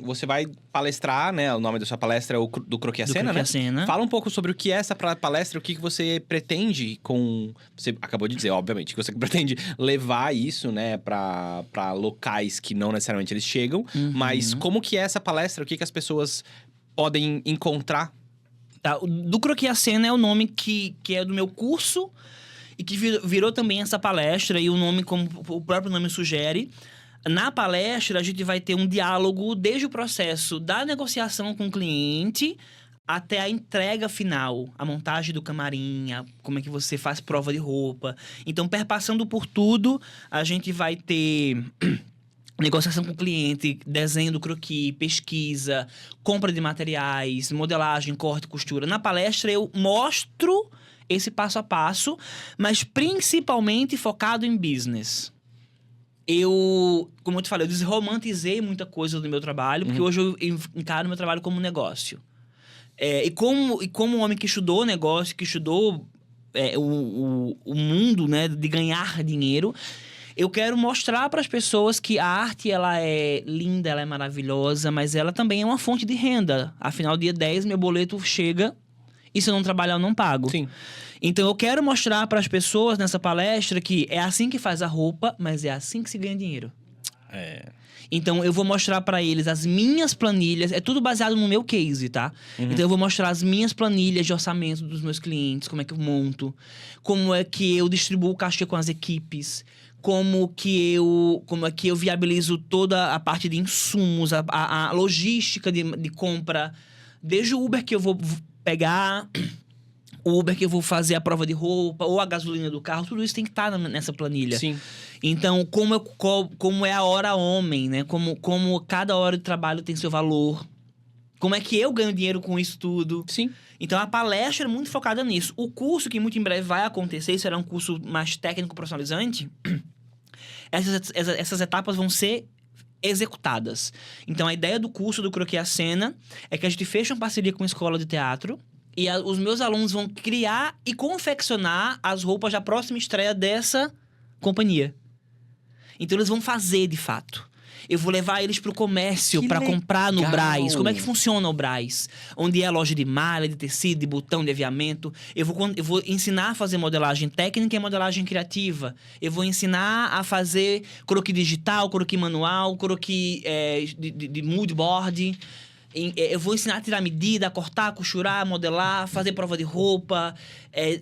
você vai palestrar, né? O nome da sua palestra é o do Croquis à Cena, Croquis à Cena. Fala um pouco sobre o que é essa palestra, o que você pretende com... Você acabou de dizer, obviamente, que você pretende levar isso, né? Pra locais que não necessariamente eles chegam. Mas como que é essa palestra? O que as pessoas podem encontrar? Tá, do Croquis à Cena é o nome que é do meu curso e que virou também essa palestra. E o nome, como o próprio nome sugere, na palestra a gente vai ter um diálogo desde o processo da negociação com o cliente até a entrega final, a montagem do camarim, como é que você faz prova de roupa. Então, perpassando por tudo, a gente vai ter negociação com o cliente, desenho do croquis, pesquisa, compra de materiais, modelagem, corte, costura. Na palestra eu mostro esse passo a passo, mas principalmente focado em business. Como eu te falei, eu desromantizei muita coisa do meu trabalho, porque hoje eu encaro meu trabalho como um negócio. E como um homem que estudou negócio, que estudou o mundo, né, de ganhar dinheiro, eu quero mostrar para as pessoas que a arte, ela é linda, ela é maravilhosa, mas ela também é uma fonte de renda. Afinal, dia 10, meu boleto chega e se eu não trabalhar, eu não pago. Sim. Então, eu quero mostrar para as pessoas nessa palestra que é assim que faz a roupa, mas é assim que se ganha dinheiro. Então, eu vou mostrar para eles as minhas planilhas. É tudo baseado no meu case, tá? Então, eu vou mostrar as minhas planilhas de orçamento dos meus clientes, como é que eu monto, como é que eu distribuo o cachê com as equipes, como é que eu viabilizo toda a parte de insumos, a logística de compra, desde o Uber que eu vou pegar, o Uber que eu vou fazer a prova de roupa, ou a gasolina do carro, tudo isso tem que estar nessa planilha. Sim. Então, como é a hora homem, né? Como cada hora de trabalho tem seu valor. Como é que eu ganho dinheiro com isso tudo. Sim. Então, a palestra é muito focada nisso. O curso, que muito em breve vai acontecer, será um curso mais técnico profissionalizante, essas etapas vão ser executadas. Então, a ideia do curso do Croquis à Cena é que a gente fecha uma parceria com uma escola de teatro e os meus alunos vão criar e confeccionar as roupas da próxima estreia dessa companhia. Então, eles vão fazer, de fato. Eu vou levar eles pro comércio para comprar no Brás. Como é que funciona o Brás? Onde é a loja de malha, de tecido, de botão, de aviamento. Eu vou ensinar a fazer modelagem técnica e modelagem criativa. Eu vou ensinar a fazer croquis digital, croquis manual, croquis de mood board. Eu vou ensinar a tirar medida, a cortar, a costurar, a modelar, fazer prova de roupa,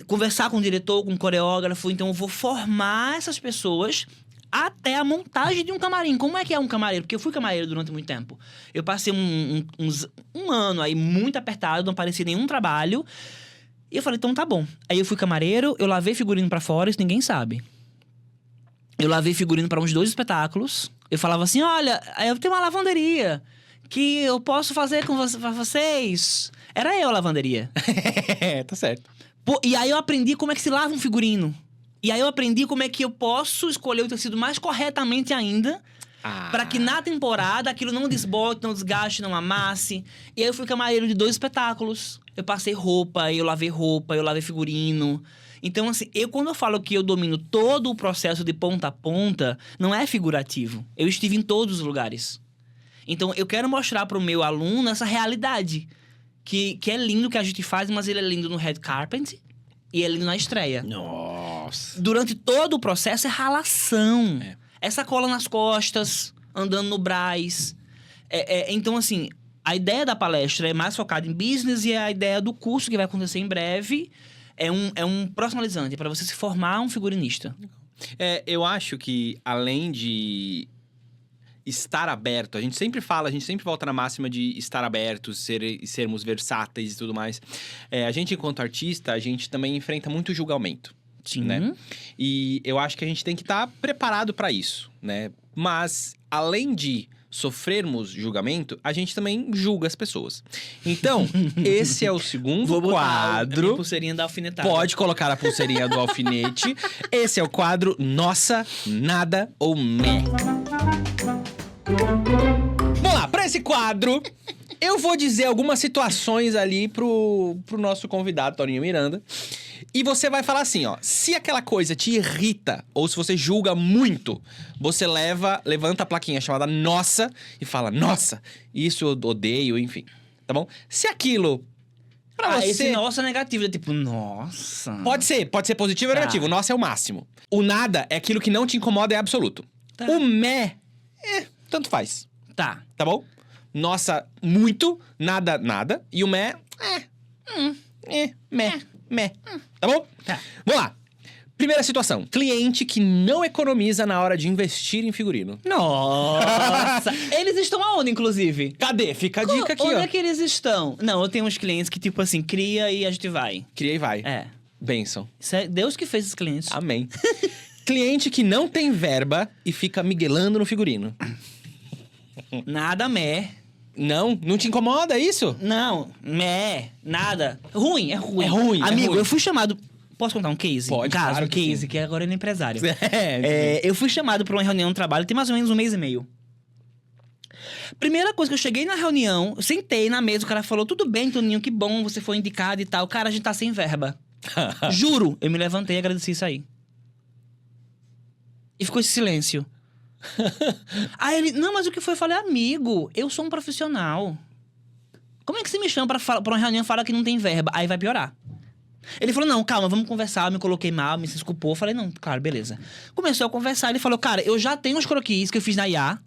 conversar com o diretor, com o coreógrafo. Então, eu vou formar essas pessoas até a montagem de um camarim. Como é que é um camareiro? Porque eu fui camareiro durante muito tempo. Eu passei um ano aí muito apertado, não aparecia nenhum trabalho. E eu falei, então tá bom. Aí eu fui camareiro, eu lavei figurino pra fora, isso ninguém sabe. Eu lavei figurino pra uns 2 espetáculos. Eu falava assim, olha, eu tenho uma lavanderia que eu posso fazer pra vocês. Era eu a lavanderia. Tá certo. Pô, e aí eu aprendi como é que se lava um figurino. E aí eu aprendi como é que eu posso escolher o tecido mais corretamente ainda, para que na temporada aquilo não desbote, não desgaste, não amasse. E aí eu fui camareiro de 2 espetáculos. Eu passei roupa, eu lavei figurino. Então, assim, quando eu falo que eu domino todo o processo de ponta a ponta, não é figurativo. Eu estive em todos os lugares. Então, eu quero mostrar pro meu aluno essa realidade. Que é lindo que a gente faz, mas ele é lindo no red carpet e é lindo na estreia. Nossa. Durante todo o processo é ralação. É sacola nas costas, andando no Brás. Então, assim, a ideia da palestra é mais focada em business e a ideia do curso que vai acontecer em breve é um profissionalizante, para você se formar um figurinista. Eu acho que, além de estar aberto, a gente sempre volta na máxima de estar abertos, sermos versáteis e tudo mais. A gente, enquanto artista, a gente também enfrenta muito julgamento. Sim. Né? E eu acho que a gente tem que estar preparado para isso, né? Mas, além de sofrermos julgamento, a gente também julga as pessoas. Então, esse é o segundo Vou botar quadro. a minha pulseirinha da alfinetada. Pode colocar a pulseirinha do alfinete. Esse é o quadro Nossa, Nada ou Mé. Vamos lá, para esse quadro, eu vou dizer algumas situações ali pro nosso convidado, Toninho Miranda. E você vai falar assim, ó, se aquela coisa te irrita ou se você julga muito, você levanta a plaquinha chamada Nossa e fala, nossa, isso eu odeio, enfim, tá bom? Se aquilo pra você... Esse nossa é negativo, é tipo, nossa... Pode ser positivo ou negativo, o nossa é o máximo. O nada é aquilo que não te incomoda, é absoluto. Tá. O mé, tanto faz, Tá. tá bom? Nossa, muito, nada, nada. E o mé, mé. Tá bom? Tá. Vamos lá. Primeira situação. Cliente que não economiza na hora de investir em figurino. Nossa! Eles estão aonde, inclusive? Cadê? Fica a dica aqui, Onde ó. é que eles estão? Não, eu tenho uns clientes que, tipo assim, cria e a gente vai. Cria e vai. É. Bênção. Isso é Deus que fez esses clientes. Amém. Cliente que não tem verba e fica miguelando no figurino. Nada mé. Não te incomoda isso? Não, mé, nada. Ruim, é ruim. É ruim, Amigo, é ruim. eu fui chamado... Posso contar um case? Pode, um caso, claro um que case, sim. que agora ele é empresário. Eu fui chamado pra uma reunião de trabalho, tem mais ou menos 1 mês e meio. Primeira coisa que eu cheguei na reunião, eu sentei na mesa, o cara falou, tudo bem, Toninho, que bom, você foi indicado e tal. Cara, a gente tá sem verba. Juro, eu me levantei e agradeci isso aí. E ficou esse silêncio. Aí ele, não, mas o que foi? Eu falei, amigo, eu sou um profissional. Como é que você me chama pra uma reunião e fala que não tem verba? Aí vai piorar. Ele falou, não, calma, vamos conversar. Eu me coloquei mal, me desculpou. Eu falei, não, claro, beleza. Começou a conversar, ele falou, cara, eu já tenho os croquis que eu fiz na IA.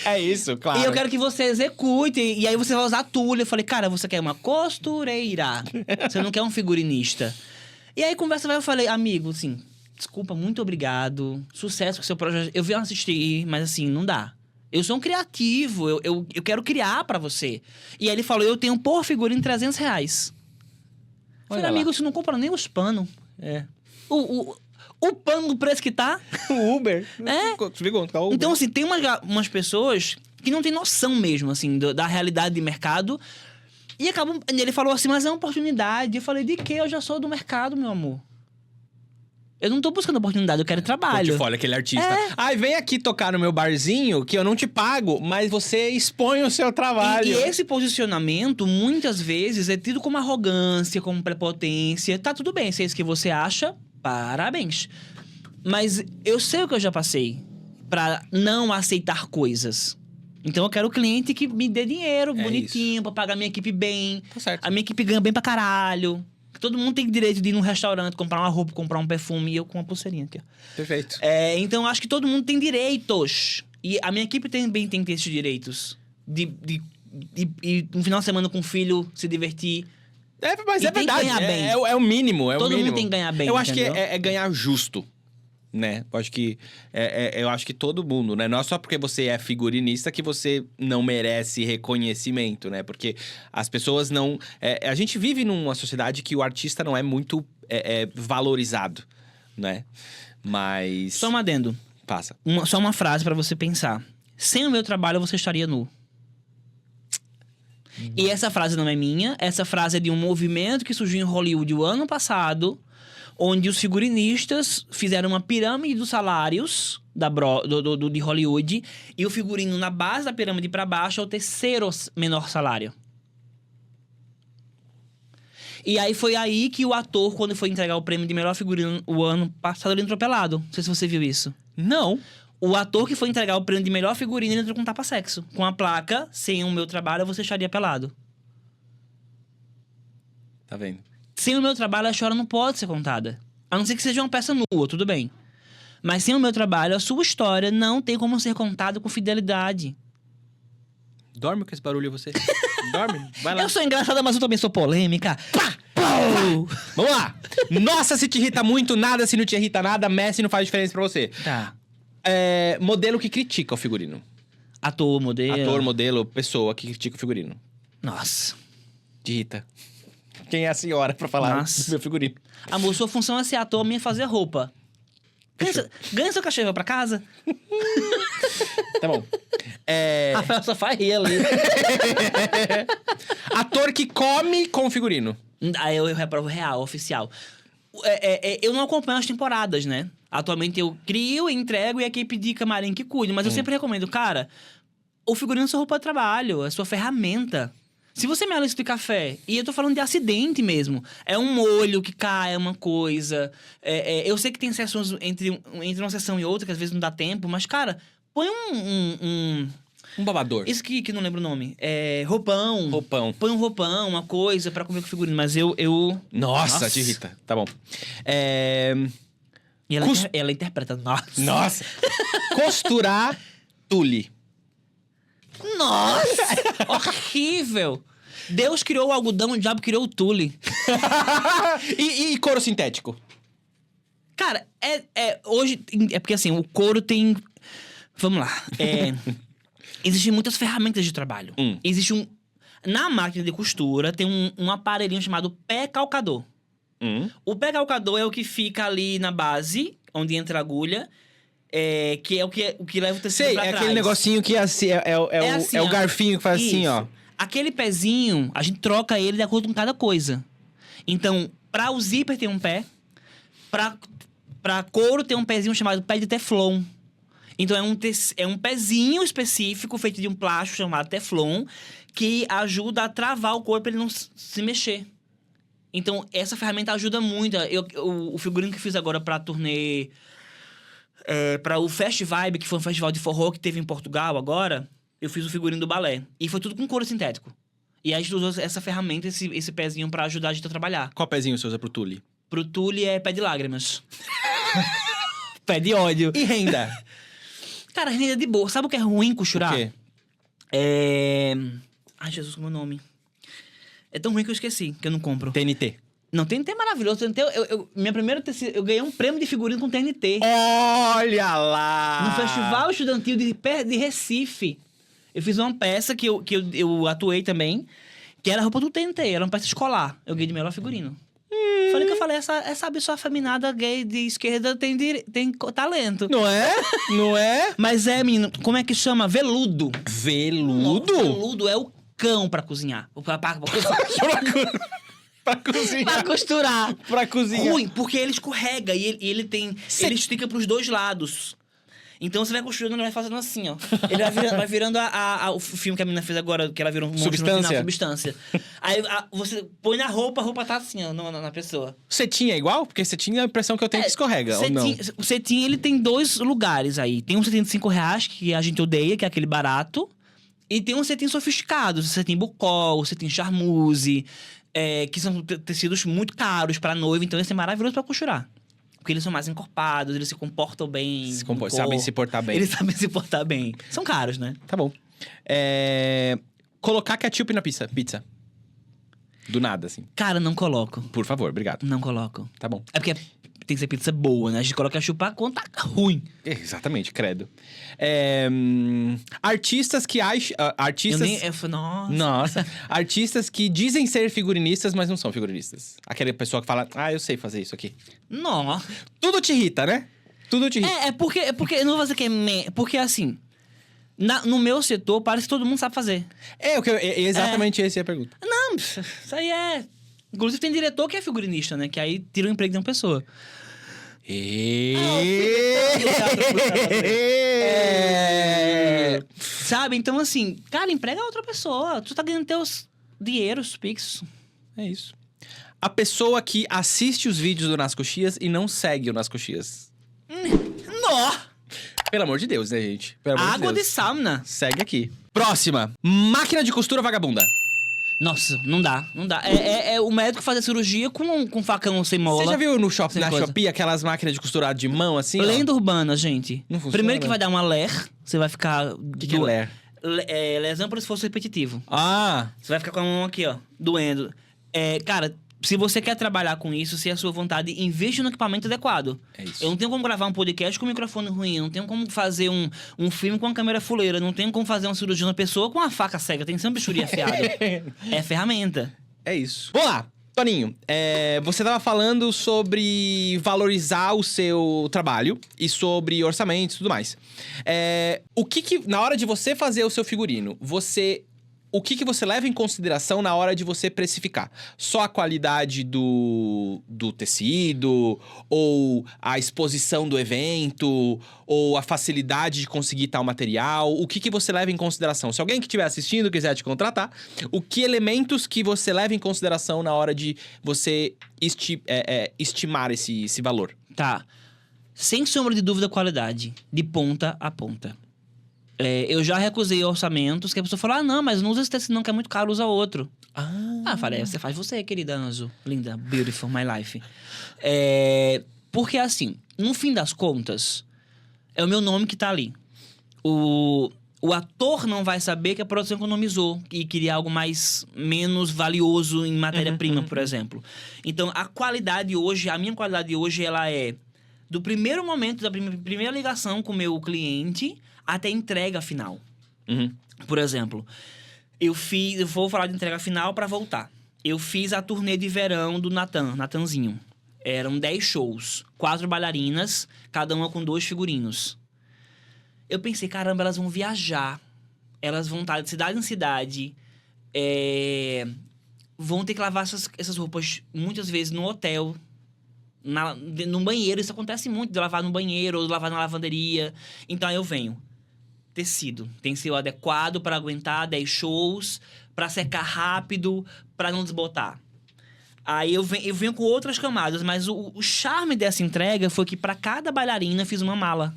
É isso, claro. E eu quero que você execute. E aí você vai usar tulha. Eu falei, cara, você quer uma costureira. Você não quer um figurinista. E aí, conversa vai, eu falei, amigo, assim, desculpa, muito obrigado. Sucesso com o seu projeto. Eu vim assistir, mas assim, não dá. Eu sou um criativo, eu quero criar pra você. E aí ele falou, eu tenho por figurino R$300. Falei, Olha lá. amigo, você não compra nem os panos. É. O pano do preço que tá. O Uber. É. Uber. Então, assim, tem umas pessoas que não têm noção mesmo, assim, da realidade de mercado. E acabam... Ele falou assim, mas é uma oportunidade. Eu falei, de quê? Eu já sou do mercado, meu amor. Eu não tô buscando oportunidade, eu quero trabalho. Portfólio, aquele artista. Ai, vem aqui tocar no meu barzinho que eu não te pago, mas você expõe o seu trabalho. E esse posicionamento, muitas vezes, é tido como arrogância, como prepotência. Tá tudo bem, se é isso que você acha, parabéns. Mas eu sei o que eu já passei pra não aceitar coisas. Então eu quero o cliente que me dê dinheiro bonitinho, pra pagar minha equipe bem. Tá certo. A minha equipe ganha bem pra caralho. Todo mundo tem direito de ir num restaurante, comprar uma roupa, comprar um perfume. E eu com uma pulseirinha aqui, ó. Perfeito. Então, eu acho que todo mundo tem direitos. E a minha equipe também tem que ter esses direitos. De um final de semana com o filho, se divertir. Mas E é tem que verdade. ganhar bem. É o mínimo. Todo mundo tem que ganhar bem, Eu acho que entendeu? é ganhar justo. Né? Eu acho que todo mundo, né? Não é só porque você é figurinista que você não merece reconhecimento, né? Porque as pessoas não... a gente vive numa sociedade que o artista não é muito valorizado, né? Mas... Só um adendo. Passa. Só uma frase pra você pensar. Sem o meu trabalho, você estaria nu. E essa frase não é minha. Essa frase é de um movimento que surgiu em Hollywood o ano passado, onde os figurinistas fizeram uma pirâmide dos salários de Hollywood, e o figurino na base da pirâmide para baixo é o terceiro menor salário. E aí foi aí que o ator, quando foi entregar o prêmio de melhor figurino o ano passado, ele entrou pelado. Não sei se você viu isso. Não. O ator que foi entregar o prêmio de melhor figurino, ele entrou com tapa-sexo. Com a placa, sem o meu trabalho, você estaria pelado. Tá vendo? Sem o meu trabalho, a história não pode ser contada. A não ser que seja uma peça nua, tudo bem. Mas sem o meu trabalho, a sua história não tem como ser contada com fidelidade. Dorme com esse barulho, você. Dorme. Vai lá. Eu sou engraçada, mas eu também sou polêmica. Pá! Pau! Vamos lá. Nossa, se te irrita muito, nada. Se não te irrita nada, Messi não faz diferença pra você. Tá. Modelo que critica o figurino. Ator, modelo. Ator, modelo, pessoa que critica o figurino. Nossa. Te irrita. Quem é a senhora pra falar Nossa. do meu figurino? Amor, sua função é ser ator, minha é fazer roupa. Ganha seu cachorro pra casa. Tá bom. Rafael só faz rir ali. Ator que come com figurino. Aí eu reprovo real, oficial. Eu não acompanho as temporadas, né? Atualmente eu crio, entrego e a equipe de camarim que cuide. Mas eu sempre recomendo, cara, o figurino é sua roupa de trabalho, é sua ferramenta. Se você me analisa de café, e eu tô falando de acidente mesmo, é um molho que cai, é uma coisa. Eu sei que tem sessões entre uma sessão e outra, que às vezes não dá tempo, mas, cara, põe Um babador. isso que não lembro o nome. Roupão. Roupão. Põe um roupão, uma coisa pra comer com figurino. Mas eu... Nossa, te irrita. Tá bom. E ela interpreta. Nossa. Costurar tule. Nossa! Horrível! Deus criou o algodão, o diabo criou o tule. e couro sintético? Cara, hoje... É porque assim, o couro tem... Vamos lá. Existem muitas ferramentas de trabalho. Existe na máquina de costura, tem um aparelhinho chamado pé calcador. O pé calcador é o que fica ali na base, onde entra a agulha... que é o que leva o tecido pra trás. Aquele negocinho que assim, é o garfinho que faz assim, ó. Aquele pezinho, a gente troca ele de acordo com cada coisa. Então, pra o zíper tem um pé. Pra couro tem um pezinho chamado pé de teflon. Então, é um pezinho específico feito de um plástico chamado teflon que ajuda a travar o couro pra ele não se mexer. Então, essa ferramenta ajuda muito. O figurino que eu fiz agora pra turnê... para o Fest Vibe, que foi um festival de forró que teve em Portugal agora, eu fiz o figurino do balé. E foi tudo com couro sintético. E a gente usou essa ferramenta, esse pezinho, pra ajudar a gente a trabalhar. Qual pezinho você usa pro tule? Pro tule é pé de lágrimas. Pé de ódio. E renda? Cara, renda de boa. Sabe o que é ruim costurar? O quê? Ai, Jesus, como é o nome? É tão ruim que eu esqueci, que eu não compro. TNT. Não, TNT é maravilhoso. TNT, minha primeira tecido, eu ganhei um prêmio de figurino com TNT. Olha lá! No Festival Estudantil de Recife. Eu fiz uma peça que eu atuei também, que era a roupa do TNT, era uma peça escolar. Eu ganhei de melhor figurino. Falei que eu falei, essa pessoa afeminada gay de esquerda tem talento. Não é? Não é? Mas menino, como é que chama? Veludo. Veludo? Veludo é o cão pra cozinhar. Pra cozinhar. Pra costurar. Pra cozinhar. Ruim, porque ele escorrega e ele tem... Ele estica pros dois lados. Então você vai costurando, ele vai fazendo assim, ó. Ele vai virando o filme que a menina fez agora, que ela virou um monstro no final, Substância. Aí você põe na roupa, a roupa tá assim, ó, na pessoa. O cetim é igual? Porque cetim é a impressão que eu tenho que escorrega, ou não? O cetim, ele tem 2 lugares aí. Tem um cetim de R$5, que a gente odeia, que é aquele barato. E tem um cetim sofisticado, o cetim bucol, o cetim charmuse, que são tecidos muito caros pra noiva. Então esse é maravilhoso pra costurar. Porque eles são mais encorpados, eles se comportam bem. Sabem se portar bem. Eles sabem se portar bem. São caros, né? Tá bom. Colocar ketchup na pizza. Do nada, assim. Cara, não coloco. Por favor, obrigado. Não coloco. Tá bom. É porque tem que ser pizza boa, né? A gente coloca a chupar quando tá ruim. Exatamente, credo. Artistas que acham... Nossa. Artistas que dizem ser figurinistas, mas não são figurinistas. Aquela pessoa que fala, eu sei fazer isso aqui. Não. Tudo te irrita, né? Tudo te irrita. É porque eu não vou dizer que é... Porque assim... no meu setor, parece que todo mundo sabe fazer. Exatamente essa é a pergunta. Não, isso aí é... Inclusive tem diretor que é figurinista, né? Que aí tira o emprego de uma pessoa. Sabe? Então, assim, cara, emprega outra pessoa. Tu tá ganhando teus dinheiros, pix. É isso. A pessoa que assiste os vídeos do Nas Coxias e não segue o Nas Coxias. Nó! Pelo amor de Deus, né, gente? Pelo amor Água de Deus. de sauna. Segue aqui. Próxima. Máquina de costura vagabunda. Nossa, não dá. É o médico fazer cirurgia com facão sem mola. Você já viu na coisa. Shopee aquelas máquinas de costurar de mão, assim? Lenda urbana, gente. Não funciona. Primeiro que vai dar uma ler, você vai ficar... O que é ler? Lesão por esforço repetitivo. Você vai ficar com a mão aqui, ó, doendo. Cara, se você quer trabalhar com isso, se é a sua vontade, investe no equipamento adequado. É isso. Eu não tenho como gravar um podcast com um microfone ruim, eu não tenho como fazer um filme com uma câmera fuleira, não tenho como fazer uma cirurgia na pessoa com uma faca cega, tem sempre bisturi afiado. É ferramenta. É isso. Vamos lá. Toninho, você tava falando sobre valorizar o seu trabalho e sobre orçamentos e tudo mais. Na hora de você fazer o seu figurino, o que você leva em consideração na hora de você precificar? Só a qualidade do tecido? Ou a exposição do evento? Ou a facilidade de conseguir tal material? O que você leva em consideração? Se alguém que estiver assistindo quiser te contratar, que elementos que você leva em consideração na hora de você estimar esse valor? Tá. Sem sombra de dúvida, qualidade. De ponta a ponta. Eu já recusei orçamentos que a pessoa falou, não, mas não usa esse tecido não, que é muito caro, usa outro. Falei, você faz você, querida Anjo. Linda, beautiful, my life. Porque assim, no fim das contas, é o meu nome que tá ali. O ator não vai saber que a produção economizou e queria algo menos valioso em matéria-prima, por exemplo. Então, a minha qualidade hoje, ela é do primeiro momento, da primeira ligação com o meu cliente até a entrega final. Por exemplo, eu vou falar de entrega final para voltar. Eu fiz a turnê de verão do Natanzinho. Eram 10 shows, 4 bailarinas, cada uma com 2 figurinos. Eu pensei, caramba, elas vão viajar. Elas vão estar de cidade em cidade. Vão ter que lavar essas roupas, muitas vezes, no hotel. No banheiro. Isso acontece muito, de lavar no banheiro ou de lavar na lavanderia. Então, aí eu venho. Tecido. Tem que ser o adequado para aguentar 10 shows, para secar rápido, para não desbotar. Aí eu venho com outras camadas, mas o charme dessa entrega foi que para cada bailarina eu fiz uma mala.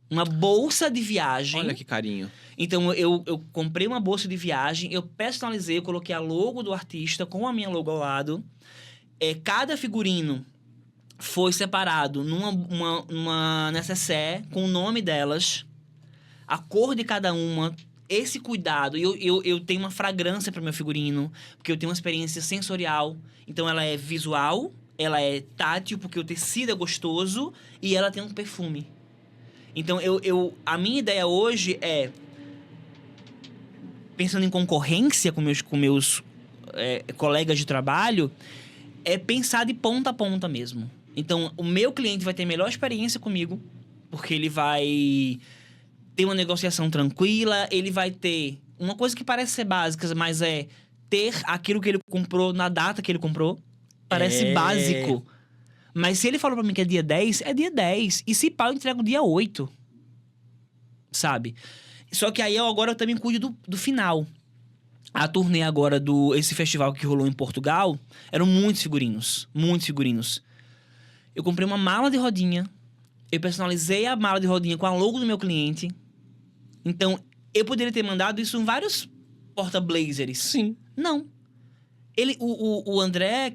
Uma bolsa de viagem. Olha que carinho. Então, eu comprei uma bolsa de viagem, eu personalizei, eu coloquei a logo do artista com a minha logo ao lado. Cada figurino foi separado numa necessaire com o nome delas. A cor de cada uma esse cuidado, eu tenho uma fragrância para meu figurino, porque eu tenho uma experiência sensorial. Então, ela é visual, ela é tátil, porque o tecido é gostoso, e ela tem um perfume. Então, a minha ideia hoje é, pensando em concorrência com meus colegas de trabalho, é pensar de ponta a ponta mesmo. Então, o meu cliente vai ter melhor experiência comigo, porque ele vai ter uma negociação tranquila, ele vai ter uma coisa que parece ser básica, mas é ter aquilo que ele comprou na data que ele comprou. Parece básico. Mas se ele falou pra mim que é dia 10, é dia 10. E se pá, eu entrego dia 8. Sabe? Só que aí agora eu também cuido do final. A turnê agora esse festival que rolou em Portugal, eram muitos figurinos. Muitos figurinos. Eu comprei uma mala de rodinha. Eu personalizei a mala de rodinha com a logo do meu cliente. Então, eu poderia ter mandado isso em vários porta-blazers. Sim. Não. O André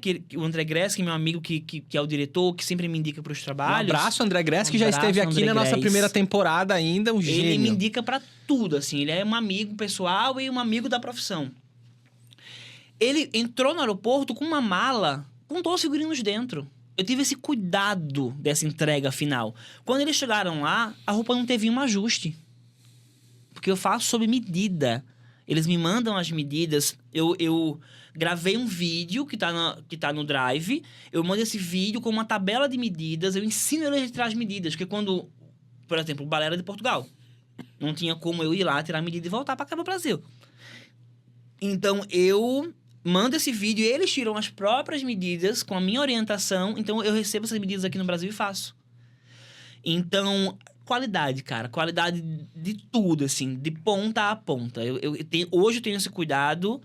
Gress, que é meu amigo, que é o diretor, que sempre me indica para os Um trabalhos. abraço, André Gress, que já esteve aqui na nossa primeira temporada ainda, um gênio. Ele me indica para tudo, assim. Ele é um amigo pessoal e um amigo da profissão. Ele entrou no aeroporto com uma mala com todos os figurinos dentro. Eu tive esse cuidado dessa entrega final. Quando eles chegaram lá, a roupa não teve um ajuste. Porque eu faço sob medida. Eles me mandam as medidas. Eu gravei um vídeo que tá no Drive. Eu mando esse vídeo com uma tabela de medidas. Eu ensino eles a tirar as medidas. Porque quando, por exemplo, o balé era de Portugal. Não tinha como eu ir lá, tirar a medida e voltar para cá no Brasil. Então, eu mando esse vídeo e eles tiram as próprias medidas com a minha orientação. Então, eu recebo essas medidas aqui no Brasil e faço. Então, qualidade, cara. Qualidade de tudo, assim. De ponta a ponta. Hoje eu tenho esse cuidado.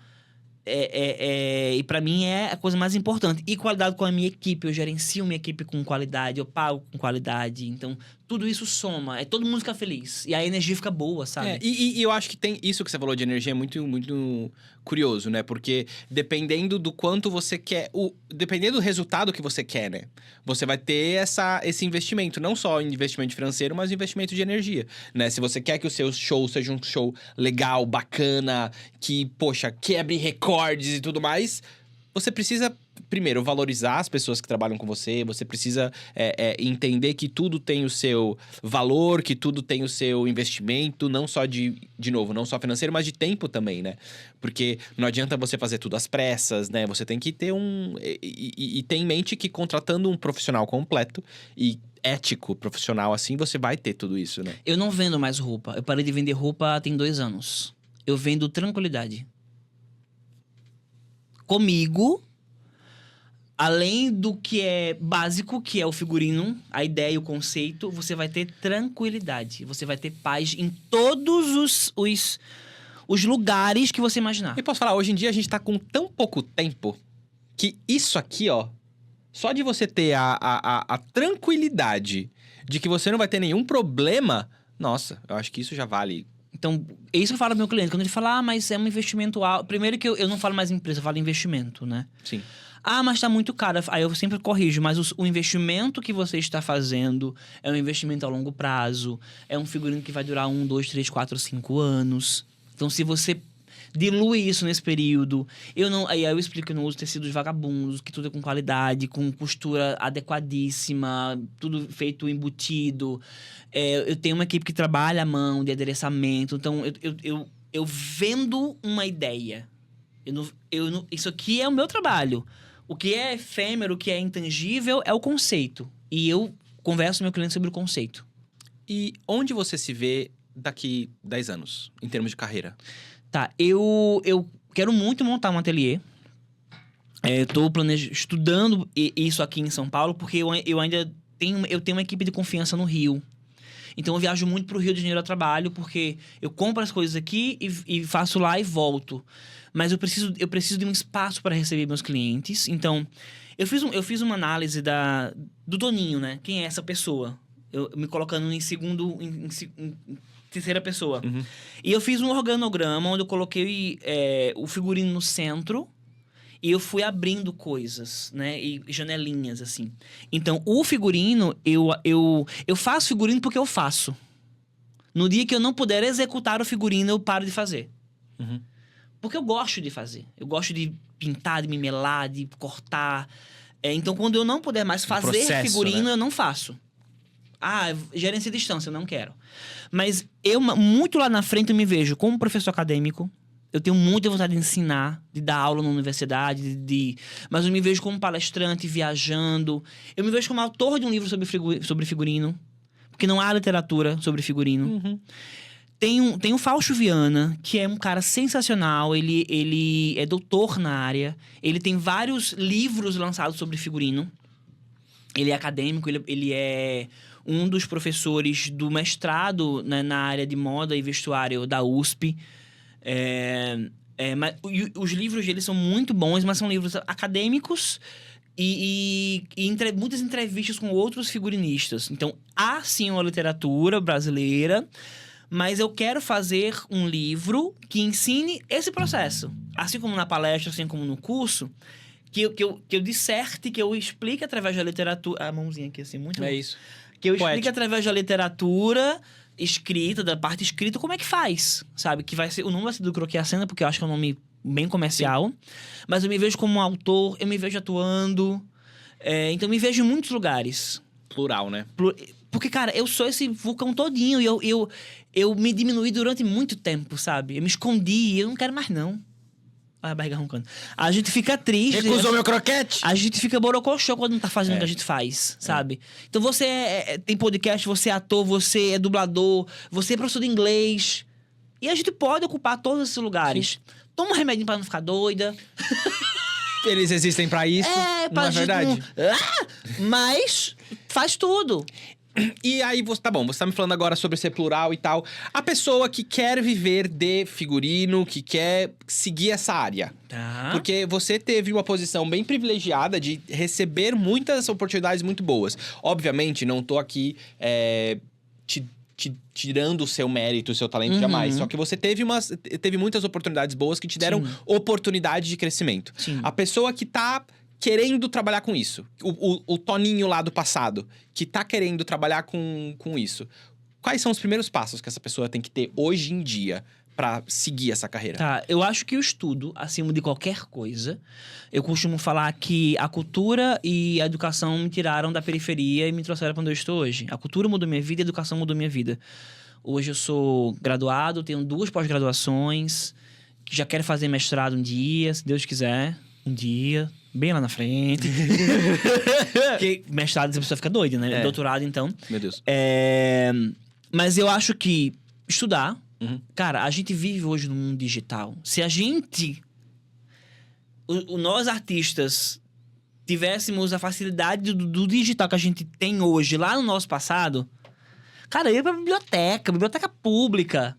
E pra mim é a coisa mais importante. E qualidade com a minha equipe. Eu gerencio minha equipe com qualidade. Eu pago com qualidade. Então, tudo isso soma. Todo mundo fica feliz. E a energia fica boa, sabe? E eu acho que tem isso que você falou de energia é muito, muito curioso, né? Porque dependendo do quanto você quer... dependendo do resultado que você quer, né? Você vai ter esse investimento. Não só investimento financeiro, mas investimento de energia, né? Se você quer que o seu show seja um show legal, bacana, que, poxa, quebre recordes e tudo mais... Você precisa, primeiro, valorizar as pessoas que trabalham com você. Você precisa entender que tudo tem o seu valor, que tudo tem o seu investimento. Não só de novo, não só financeiro, mas de tempo também, né? Porque não adianta você fazer tudo às pressas, né? Você tem que ter e ter em mente que contratando um profissional completo e ético, profissional assim, você vai ter tudo isso, né? Eu não vendo mais roupa. Eu parei de vender roupa tem 2 anos. Eu vendo tranquilidade. Comigo, além do que é básico, que é o figurino, a ideia e o conceito, você vai ter tranquilidade. Você vai ter paz em todos os lugares que você imaginar. E posso falar, hoje em dia a gente tá com tão pouco tempo que isso aqui, ó, só de você ter a tranquilidade de que você não vai ter nenhum problema, nossa, eu acho que isso já vale. Então, é isso que eu falo pro meu cliente. Quando ele fala, mas é um investimento alto. Primeiro que eu não falo mais empresa, eu falo investimento, né? Sim. Mas tá muito caro. Aí eu sempre corrijo, mas o investimento que você está fazendo é um investimento a longo prazo. É um figurino que vai durar 1, 2, 3, 4, 5 anos. Então, se você dilui isso nesse período... Aí eu explico que eu não uso tecidos vagabundos, que tudo é com qualidade, com costura adequadíssima, tudo feito embutido. Eu tenho uma equipe que trabalha à mão, de adereçamento. Então, eu vendo uma ideia. Isso aqui é o meu trabalho. O que é efêmero, o que é intangível, é o conceito. E eu converso com meu cliente sobre o conceito. E onde você se vê daqui 10 anos, em termos de carreira? Tá, eu quero muito montar um ateliê. Eu tô estudando isso aqui em São Paulo, porque eu ainda tenho uma equipe de confiança no Rio. Então eu viajo muito pro Rio de Janeiro a trabalho, porque eu compro as coisas aqui e faço lá e volto. Mas eu preciso de um espaço para receber meus clientes. Então, eu fiz uma análise do Toninho, né? Quem é essa pessoa? Eu me colocando em terceira pessoa. Uhum. E eu fiz um organograma onde eu coloquei o figurino no centro e eu fui abrindo coisas, né? E janelinhas, assim. Então, o figurino, eu faço figurino porque eu faço. No dia que eu não puder executar o figurino, eu paro de fazer. Uhum. Porque eu gosto de fazer. Eu gosto de pintar, de mimelar, de cortar. Então, quando eu não puder mais fazer processo, figurino, né? eu não faço. Gerência de distância, eu não quero. Mas eu, muito lá na frente, eu me vejo como professor acadêmico. Eu tenho muita vontade de ensinar, de dar aula na universidade, mas eu me vejo como palestrante, viajando. Eu me vejo como autor de um livro sobre figurino. Porque não há literatura sobre figurino. Uhum. Tem o Fausto Viana, que é um cara sensacional. Ele é doutor na área. Ele tem vários livros lançados sobre figurino. Ele é acadêmico, ele é um dos professores do mestrado, né, na área de moda e vestuário da USP. Os livros dele são muito bons, mas são livros acadêmicos e muitas entrevistas com outros figurinistas. Então, há sim uma literatura brasileira, mas eu quero fazer um livro que ensine esse processo. Assim como na palestra, assim como no curso, que eu disserte, que eu explique através da literatura... A mãozinha aqui, assim, muito... É isso. Que eu Poético. explique através da literatura escrita, da parte escrita, como é que faz, sabe? Que vai ser... O nome vai ser do Croquis à Cena, porque eu acho que é um nome bem comercial. Sim. Mas eu me vejo como autor, eu me vejo atuando. Então, eu me vejo em muitos lugares. Plural, né? Porque, cara, eu sou esse vulcão todinho. E eu me diminuí durante muito tempo, sabe? Eu me escondi, eu não quero mais, não. Olha a barriga roncando. A gente fica triste. Recusou meu croquete? A gente fica borocochô quando não tá fazendo o que a gente faz, sabe? Então você tem podcast, você é ator, você é dublador, você é professor de inglês. E a gente pode ocupar todos esses lugares. Sim. Toma um remedinho pra não ficar doida. Eles existem pra isso, não é verdade? Mas faz tudo. E aí, você tá me falando agora sobre ser plural e tal. A pessoa que quer viver de figurino, que quer seguir essa área. Tá. Porque você teve uma posição bem privilegiada de receber muitas oportunidades muito boas. Obviamente, não tô aqui tirando o seu mérito, o seu talento, jamais. Só que você teve muitas oportunidades boas que te deram oportunidade de crescimento. Sim. A pessoa que tá querendo trabalhar com isso. O Toninho lá do passado, que tá querendo trabalhar com isso. Quais são os primeiros passos que essa pessoa tem que ter hoje em dia pra seguir essa carreira? Tá, eu acho que o estudo, acima de qualquer coisa... Eu costumo falar que a cultura e a educação me tiraram da periferia e me trouxeram pra onde eu estou hoje. A cultura mudou minha vida e a educação mudou minha vida. Hoje eu sou graduado, tenho 2 pós-graduações, que já quero fazer mestrado um dia, se Deus quiser. Um dia... Bem lá na frente. Porque mestrado, a pessoa fica doida, né? Doutorado, então. Meu Deus. Mas eu acho que estudar... Uhum. Cara, a gente vive hoje no mundo digital. Se a gente... nós, artistas, tivéssemos a facilidade do digital que a gente tem hoje, lá no nosso passado... Cara, eu ia pra biblioteca pública.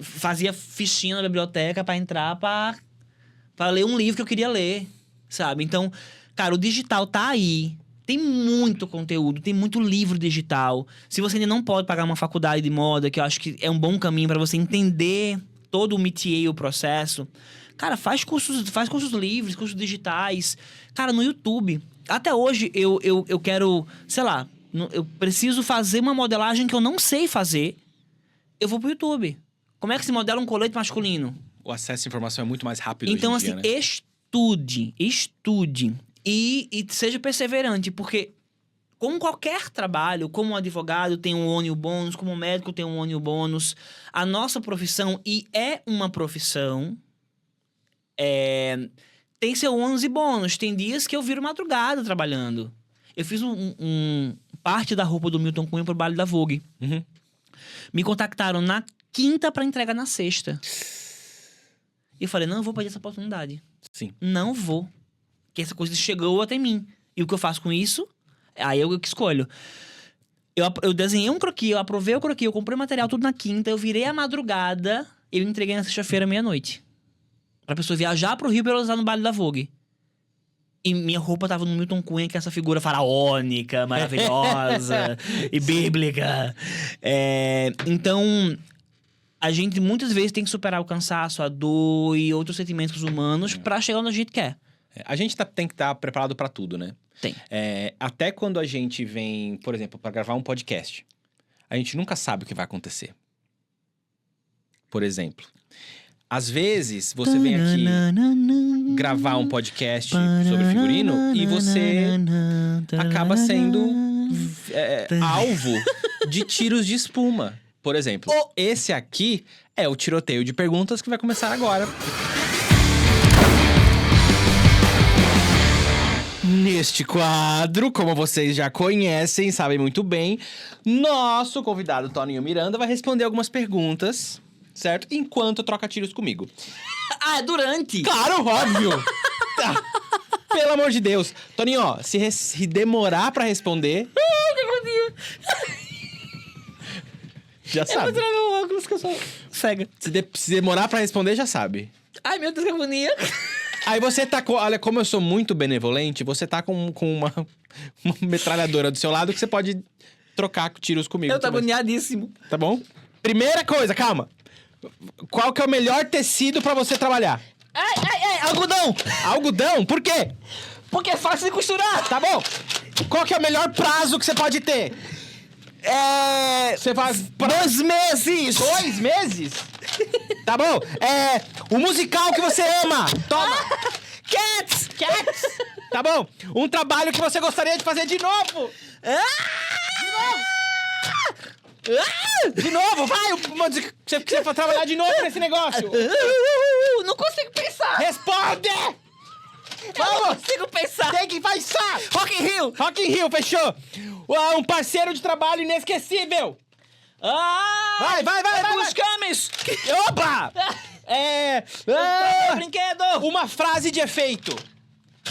Fazia fichinha na biblioteca pra entrar pra ler um livro que eu queria ler. Sabe? Então, cara, o digital tá aí. Tem muito conteúdo, tem muito livro digital. Se você ainda não pode pagar uma faculdade de moda, que eu acho que é um bom caminho para você entender todo o métier, o processo. Cara, faz cursos livres, cursos digitais. Cara, no YouTube. Até hoje, eu quero... Sei lá, eu preciso fazer uma modelagem que eu não sei fazer. Eu vou pro YouTube. Como é que se modela um colete masculino? O acesso à informação é muito mais rápido então, hoje em assim, dia, né? Estude. E seja perseverante, porque como qualquer trabalho, como um advogado tem um ônus e o bônus, como um médico tem um ônus e o bônus, a nossa profissão, e é uma profissão, tem seu ônus e bônus. Tem dias que eu viro madrugada trabalhando. Eu fiz parte da roupa do Milton Cunha pro baile da Vogue. Uhum. Me contactaram na quinta pra entregar na sexta. E eu falei, não, eu vou perder essa oportunidade. Sim. Não vou. Porque essa coisa chegou até mim. E o que eu faço com isso, aí eu que escolho. Eu desenhei um croquis, eu aprovei o croquis, eu comprei o material tudo na quinta, eu virei a madrugada, eu entreguei na sexta-feira, meia-noite. Pra pessoa viajar pro Rio pra ela usar no baile da Vogue. E minha roupa tava no Milton Cunha, que é essa figura faraônica, maravilhosa e bíblica. Então... A gente muitas vezes tem que superar o cansaço, a dor e outros sentimentos humanos pra chegar onde a gente quer. A gente tem que estar preparado pra tudo, né? Tem. Até quando a gente vem, por exemplo, pra gravar um podcast. a gente nunca sabe o que vai acontecer. Por exemplo, às vezes você vem aqui gravar um podcast sobre figurino e você acaba sendo alvo de tiros de espuma. Por exemplo, esse aqui é o tiroteio de perguntas que vai começar agora. Neste quadro, como vocês já conhecem, sabem muito bem, nosso convidado Toninho Miranda vai responder algumas perguntas, certo? Enquanto troca tiros comigo. Ah, é durante? Claro, óbvio! Tá. Pelo amor de Deus. Toninho, ó, se demorar pra responder... Já sabe. Eu vou tirar meu óculos que eu sou cega. Se demorar pra responder, já sabe. Ai, meu Deus, que agonia. Aí você tá com... Olha, como eu sou muito benevolente, você tá com uma metralhadora do seu lado que você pode trocar tiros comigo. Eu tô também. agoniadíssimo. Tá bom? Primeira coisa, calma. Qual que é o melhor tecido pra você trabalhar? Ai, algodão. Algodão? Por quê? Porque é fácil de costurar. Tá bom. Qual que é o melhor prazo que você pode ter? Você faz... 2 meses. 2 meses? Tá bom. O musical que você ama. Toma. Cats. Tá bom. Um trabalho que você gostaria de fazer de novo. De novo, vai. Você precisa trabalhar de novo nesse negócio. Não consigo pensar. Responde. Eu não consigo pensar. Tem que pensar. Rock in Rio. Rock in Rio, fechou. Um parceiro de trabalho inesquecível. Vai. Os cames. Opa! Brinquedo. Uma frase de efeito.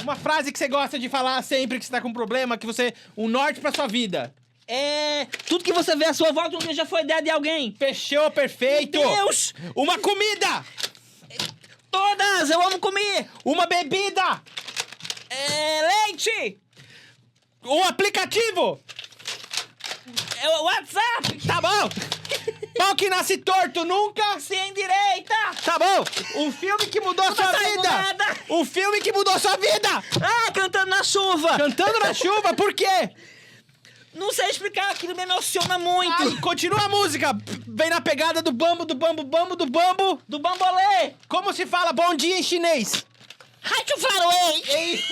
Uma frase que você gosta de falar sempre que você tá com um problema, que você... Um norte pra sua vida. Tudo que você vê à sua volta um dia já foi ideia de alguém. Fechou, perfeito. Meu Deus. Uma comida. Todas, eu amo comer. Uma bebida. Leite. Um aplicativo. WhatsApp. Tá bom. Pau que nasce torto nunca. Sem direita. Tá bom. Um filme que mudou Não sua tá saindo vida. nada. Um filme que mudou sua vida. Cantando na chuva. Cantando na chuva, por quê? Não sei explicar, aquilo me emociona muito. Ai, continua a música. Vem na pegada do bambu, do bambolê. Como se fala bom dia em chinês? Ai, que faroei.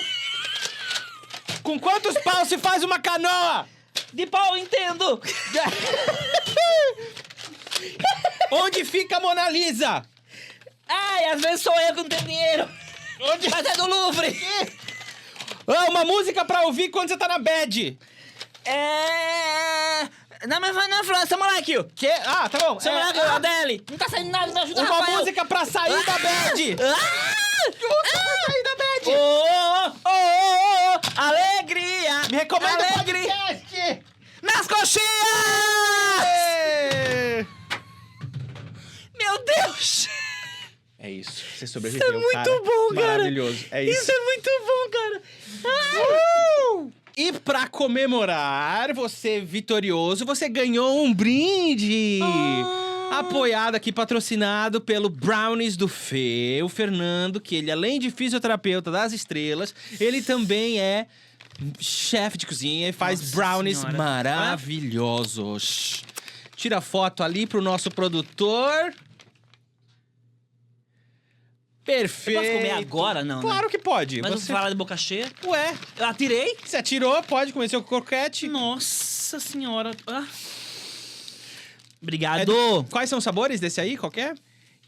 Com quantos paus se faz uma canoa? De pau eu entendo. Onde fica a Mona Lisa? Ai, às vezes sou eu que não tenho dinheiro. Onde... Mas é do Louvre. Uma música pra ouvir quando você tá na bad. Não, mas vai na França, moleque. Que? Ah, tá bom. Moleque, Adele. Não tá saindo nada, me ajuda, Uma Rafael. música pra sair da bad. Pra sair da bad. Alegria. Me recomenda o Alegria. podcast. Nas coxinhas. Meu Deus. É isso. Você sobreviveu, Isso é muito bom, cara. Maravilhoso. É isso. Isso é muito bom, cara. E pra comemorar você vitorioso, você ganhou um brinde! Apoiado aqui, patrocinado pelo Brownies do Fê, o Fernando, que ele, além de fisioterapeuta das estrelas, ele também é chefe de cozinha e faz Nossa brownies senhora. maravilhosos. Tira foto ali pro nosso produtor. Perfeito. Eu posso comer agora, não, né? Claro que pode. Mas você... não fala de boca cheia? Ué, Eu atirei? você atirou, pode comer seu croquete. Nossa senhora. Obrigado. Quais são os sabores desse aí? Qualquer?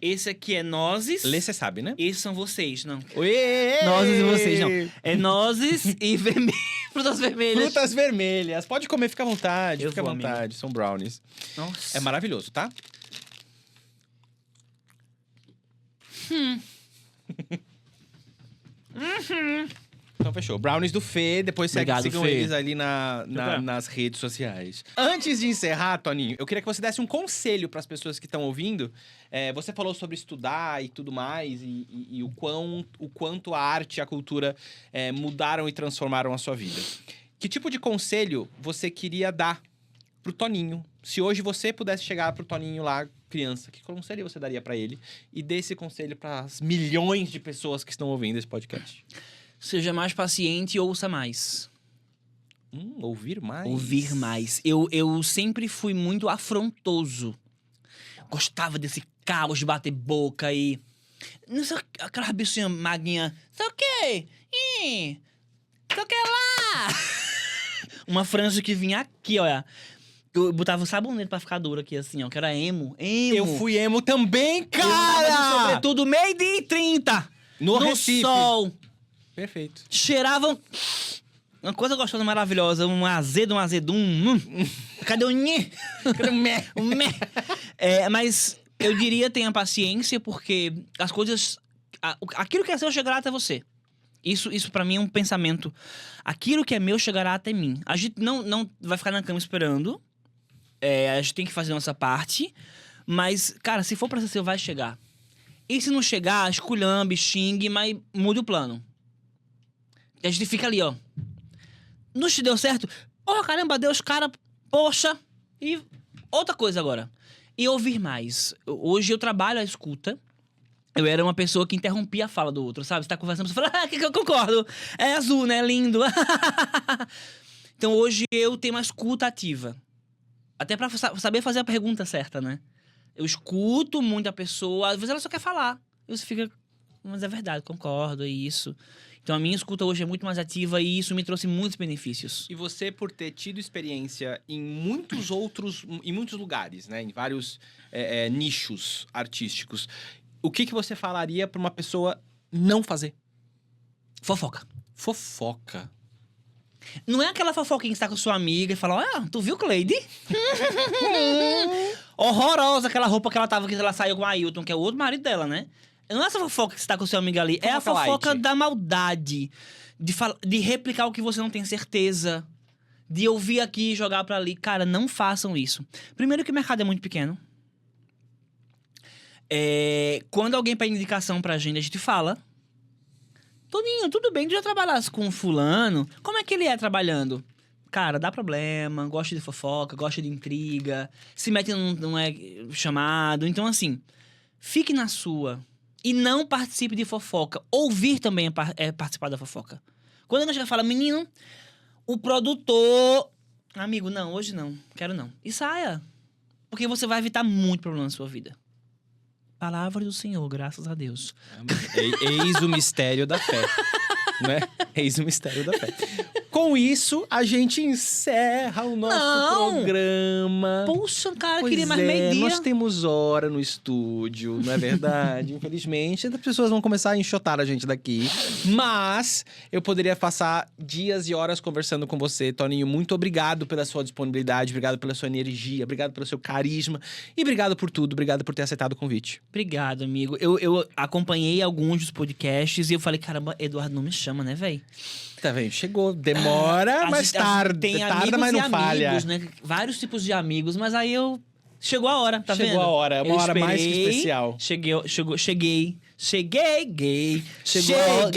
Esse aqui é nozes. Lê, você sabe, né? Esses são vocês, não. Uê! Nozes e vocês, não. É nozes e frutas vermelhas. Frutas vermelhas. Pode comer, fica à vontade. Eu Fica à vou, vontade. São brownies. Nossa. É maravilhoso, tá? Então fechou. Brownies do Fê, depois Obrigado, sigam Fê. eles ali nas redes sociais. Antes de encerrar, Toninho, eu queria que você desse um conselho para as pessoas que estão ouvindo. Você falou sobre estudar e tudo mais, e o quanto a arte e a cultura mudaram e transformaram a sua vida. Que tipo de conselho você queria dar pro Toninho? Se hoje você pudesse chegar pro Toninho lá, criança, que conselho você daria para ele? E dê esse conselho para as milhões de pessoas que estão ouvindo esse podcast. Seja mais paciente e ouça mais. Ouvir mais. Ouvir mais. Eu sempre fui muito afrontoso. Gostava desse caos de bater boca e... Não sei, aquela bichinha maguinha... Sei o quê? Sei o que lá? Uma franja que vinha aqui, olha. Eu botava o sabonete pra ficar dura aqui, assim, ó. Que era emo. Eu fui emo também, Eu andava de cara! sobretudo meio-dia e 30. No Recife. Sol. Perfeito. Cheiravam... Uma coisa gostosa, maravilhosa. Um azedum. Cadê o nhê? Cadê o mé? O mé. Mas eu diria tenha paciência, porque as coisas... Aquilo que é seu chegará até você. Isso pra mim é um pensamento. Aquilo que é meu chegará até mim. A gente não vai ficar na cama esperando. A gente tem que fazer a nossa parte. Mas, cara, se for pra ser seu, vai chegar. E se não chegar, esculhambe, xingue, mas mude o plano. E a gente fica ali, ó. Não te deu certo? Porra, caramba, Deus, cara, poxa. E outra coisa agora. E ouvir mais. Hoje eu trabalho a escuta. Eu era uma pessoa que interrompia a fala do outro, sabe? Você tá conversando, você fala, que eu concordo. É azul, né? Lindo. Então hoje eu tenho uma escuta ativa. Até pra saber fazer a pergunta certa, né? Eu escuto muito a pessoa, às vezes ela só quer falar. E você fica, mas é verdade, concordo, é isso. Então a minha escuta hoje é muito mais ativa e isso me trouxe muitos benefícios. E você, por ter tido experiência em muitos lugares, né? Em vários nichos artísticos, o que você falaria pra uma pessoa não fazer? Fofoca. Fofoca. Não é aquela fofoquinha que você tá com sua amiga e fala, tu viu, Cleide? Horrorosa aquela roupa que ela tava, que ela saiu com o Ailton, que é o outro marido dela, né? Não é essa fofoca que você tá com seu amigo ali. É a fofoca da maldade. De replicar o que você não tem certeza. De ouvir aqui e jogar pra ali. Cara, não façam isso. Primeiro que o mercado é muito pequeno. Quando alguém pede indicação pra gente, a gente fala. Toninho, tudo bem, tu já trabalhasse com fulano? Como é que ele é trabalhando? Cara, dá problema, gosta de fofoca, gosta de intriga, se mete não é chamado. Então, assim, fique na sua e não participe de fofoca. Ouvir também é participar da fofoca. Quando a gente fala, menino, o produtor... Amigo, não, hoje não, quero não. E saia, porque você vai evitar muito problema na sua vida. Palavra do Senhor, graças a Deus. Eis o mistério da fé. Né? Eis o mistério da fé. Com isso, a gente encerra o nosso programa. Poxa, cara, queria mais meio-dia. Nós temos hora no estúdio, não é verdade? Infelizmente, as pessoas vão começar a enxotar a gente daqui. Mas eu poderia passar dias e horas conversando com você, Toninho. Muito obrigado pela sua disponibilidade, obrigado pela sua energia, obrigado pelo seu carisma e obrigado por tudo, obrigado por ter aceitado o convite. Obrigado, amigo. Eu acompanhei alguns dos podcasts e eu falei, caramba, Eduardo não me chama, né, velho? Tá vendo? Chegou, demora, mas tarda. Tem tarda, mas não falha. Amigos, né? Vários tipos de amigos, mas aí eu... Chegou a hora, tá vendo? Chegou a hora, é uma hora mais que especial. Cheguei, gay. Chegando,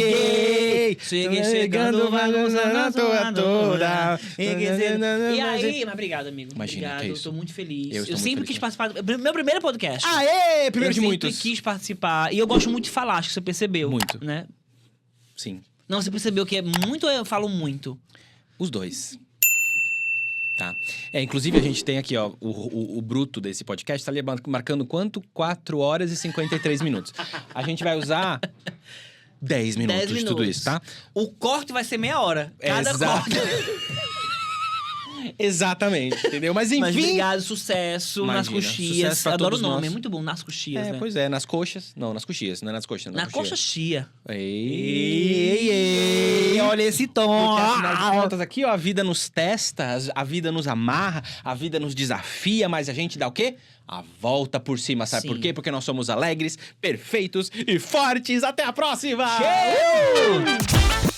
bagunçando a tua toda. E aí, mas obrigado, amigo. Imagina, obrigado, que é isso. Eu tô muito feliz. Eu sempre quis participar. Meu primeiro podcast. Aê! Primeiro de muitos. Eu sempre quis participar. E eu gosto muito de falar, acho que você percebeu. Muito. Né? Sim. Não, você percebeu que é muito ou eu falo muito? Os dois. Tá. Inclusive, a gente tem aqui, ó, o bruto desse podcast, tá ali marcando quanto? 4 horas e 53 minutos. A gente vai usar 10 minutos de tudo isso, tá? O corte vai ser meia hora. Cada corte. Exatamente, entendeu? Mas enfim... Mas obrigado, sucesso nas Imagina, coxias. sucesso pra Adoro o todos nome, nós. é muito bom, nas coxias, né? Pois é, nas coxas. Não, nas coxias, não é nas coxas. Na coxa chia. Ei, olha esse tom. Porque, afinal de contas, aqui, ó, a vida nos testa, a vida nos amarra, a vida nos desafia, mas a gente dá o quê? A volta por cima, sabe por quê? Porque nós somos alegres, perfeitos e fortes. Até a próxima! Tchau!